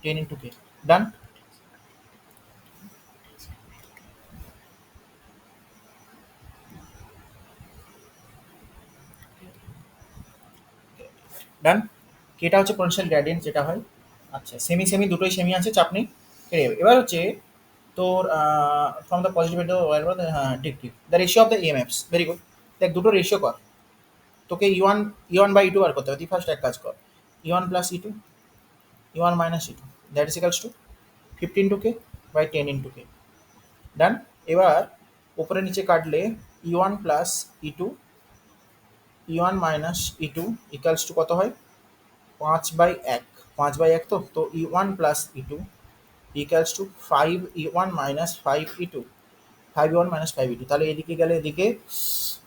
10 ইন্টু কে। ডান। ডান। কেটা হচ্ছে পোটেনশিয়াল গ্রেডিয়েন্ট যেটা হয়। আচ্ছা, সেমি সেমি দুটোই সেমি আছে, চাপ নেই, কেটে যাবে। এবার হচ্ছে তোর ফ্রম দ্য পজিটিভ টু, হ্যাঁ ঠিক ঠিক, the ratio of the EMFs, very good. দেখ দুটো রেশিও কর, তোকে E1 বাই E2 বার করতে হবে। তুই ফার্স্ট এক কাজ কর, E1 plus E2, E1 minus E2 that is equals to 50 into K by 10 into K. Done. এবার উপরে নিচে কাটলে E1 plus E2, E1 minus E2 equals to কত হয়? 5/1, 5/1, তো E1 plus E2 equals to 5e1 minus 5e2, 5e1 minus 5e2, তাহলে এদিকে গেলে এদিকে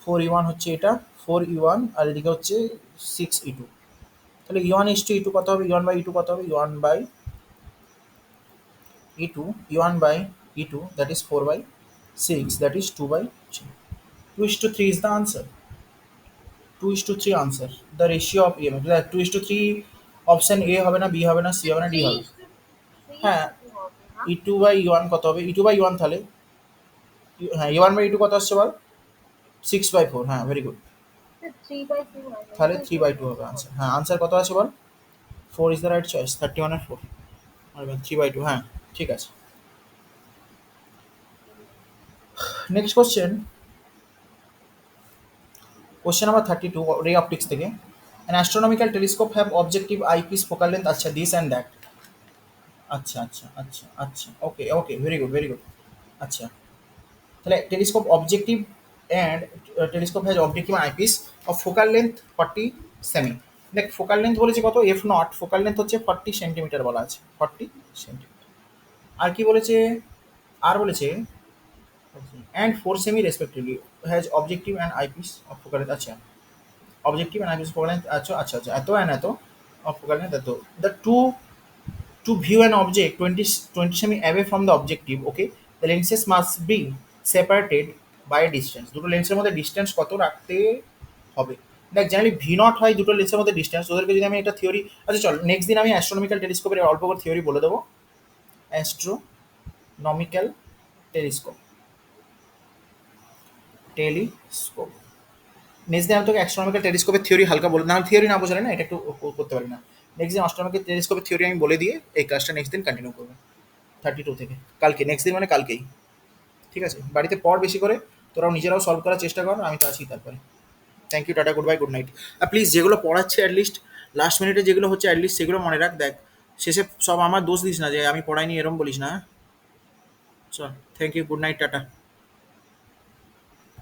4e1 হচ্ছে এটা 4e1, আর এদিকে হচ্ছে 6e2, তাহলে e1 ইস টু e2 কত হবে, e1 বাই e2 কত হবে, e1 by e2, e1 by e2, that is 4 by 6, that is 2 by 3. 2 is to 3 is the answer. 2 is to 3 answer. The ratio of EMF. Like 2 is to 3 option A হবে না, বি হবে না, সি হবে না, ডি
থ্রি
হবে।
ইস টু থ্রি ইস
হ্যাঁ,
টু হবে না?
ই টু বাই E1 কত হবে, ই টু বাই E1 তাহলে হ্যাঁ E1 বাই E2 কত আসছে বল, 6/4, হ্যাঁ ভেরি গুড,
3/2 হয় না,
তাহলে
এটা
3/2 হবে আনসার। হ্যাঁ আনসার কত আছে বল, 4 ইজ দ্য রাইট চয়েস, 31 আর 4, আর 3/2, হ্যাঁ ঠিক আছে। নেক্সট কোশ্চেন, কোশ্চেন নাম্বার 32 রে অপটিক্স থেকে। An astronomical telescope have objective eyepiece focal length, আচ্ছা দিস অ্যান্ড দ্যাট, আচ্ছা আচ্ছা আচ্ছা আচ্ছা, ওকে ওকে, ভেরি গুড ভেরি গুড। আচ্ছা, তাহলে telescope objective and telescope has objective eyepiece of focal length 40 semi. দেখ ফোকাল লেন্থ বলেছে কত, এফ নট, ফোকাল লেন্থ হচ্ছে 40 সেন্টিমিটার বলা আছে, 40 সেন্টিমিটার। আর কি বলেছে, আর বলেছে অ্যান্ড 4 সেমি respectively has objective and eyepiece of focal length, আচ্ছা objective and eyepiece focal length, আচ্ছা আচ্ছা আচ্ছা, এত অ্যান্ড এত অফ ফোকাল লেন্থ এত। The to view an object 20 semi away from the objective, okay, the lenses must be separated by a distance, দুটো লেন্সের মধ্যে ডিস্টেন্স কত রাখতে হবে। দেখ জেনারেলি ভি নট হয় দুটো লেন্সের মধ্যে ডিস্টেন্স, ওদেরকে যদি আমি একটা থিওরি, আচ্ছা চল নেক্সট দিন আমি অ্যাস্ট্রোনমিক্যাল টেলিস্কোপের অল্প করে থিওরি বলে দেবো। অ্যাস্ট্রোনমিক্যাল টেলিস্কোপ, টেলিস্কোপ নেক্সট দিন আমি তোকে অ্যাস্ট্রোনমিক্যাল টেলিস্কোপের থিওরি হালকা বলে, না থিওরি না বোঝালে না এটা একটু করতে পারি না। নেক্সট দিন অ্যাস্ট্রোনমিক্যাল টেলিস্কোপের থিওরি আমি বলে দিয়ে এই ক্লাসটা নেক্সট দিন কন্টিনিউ করবো 32 থেকে, কালকে, নেক্সট দিন মানে কালকেই, ঠিক আছে। বাড়িতে পড় বেশি করে, তোরাও নিজেরাও সলভ করার চেষ্টা কর, আমি তো আছি তারপরে। থ্যাংক ইউ, টাটা, গুড বাই, গুড নাইট। আর প্লিজ যেগুলো পড়াচ্ছে অ্যাটলিস্ট লাস্ট মিনিটে যেগুলো হচ্ছে অ্যাটলিস্ট সেগুলো মনে রাখ, দেখ শেষে সব আমার দোষ দিস না যে আমি পড়াইনি এরম বলিস না, হ্যাঁ? চল, thank you, good night, tata.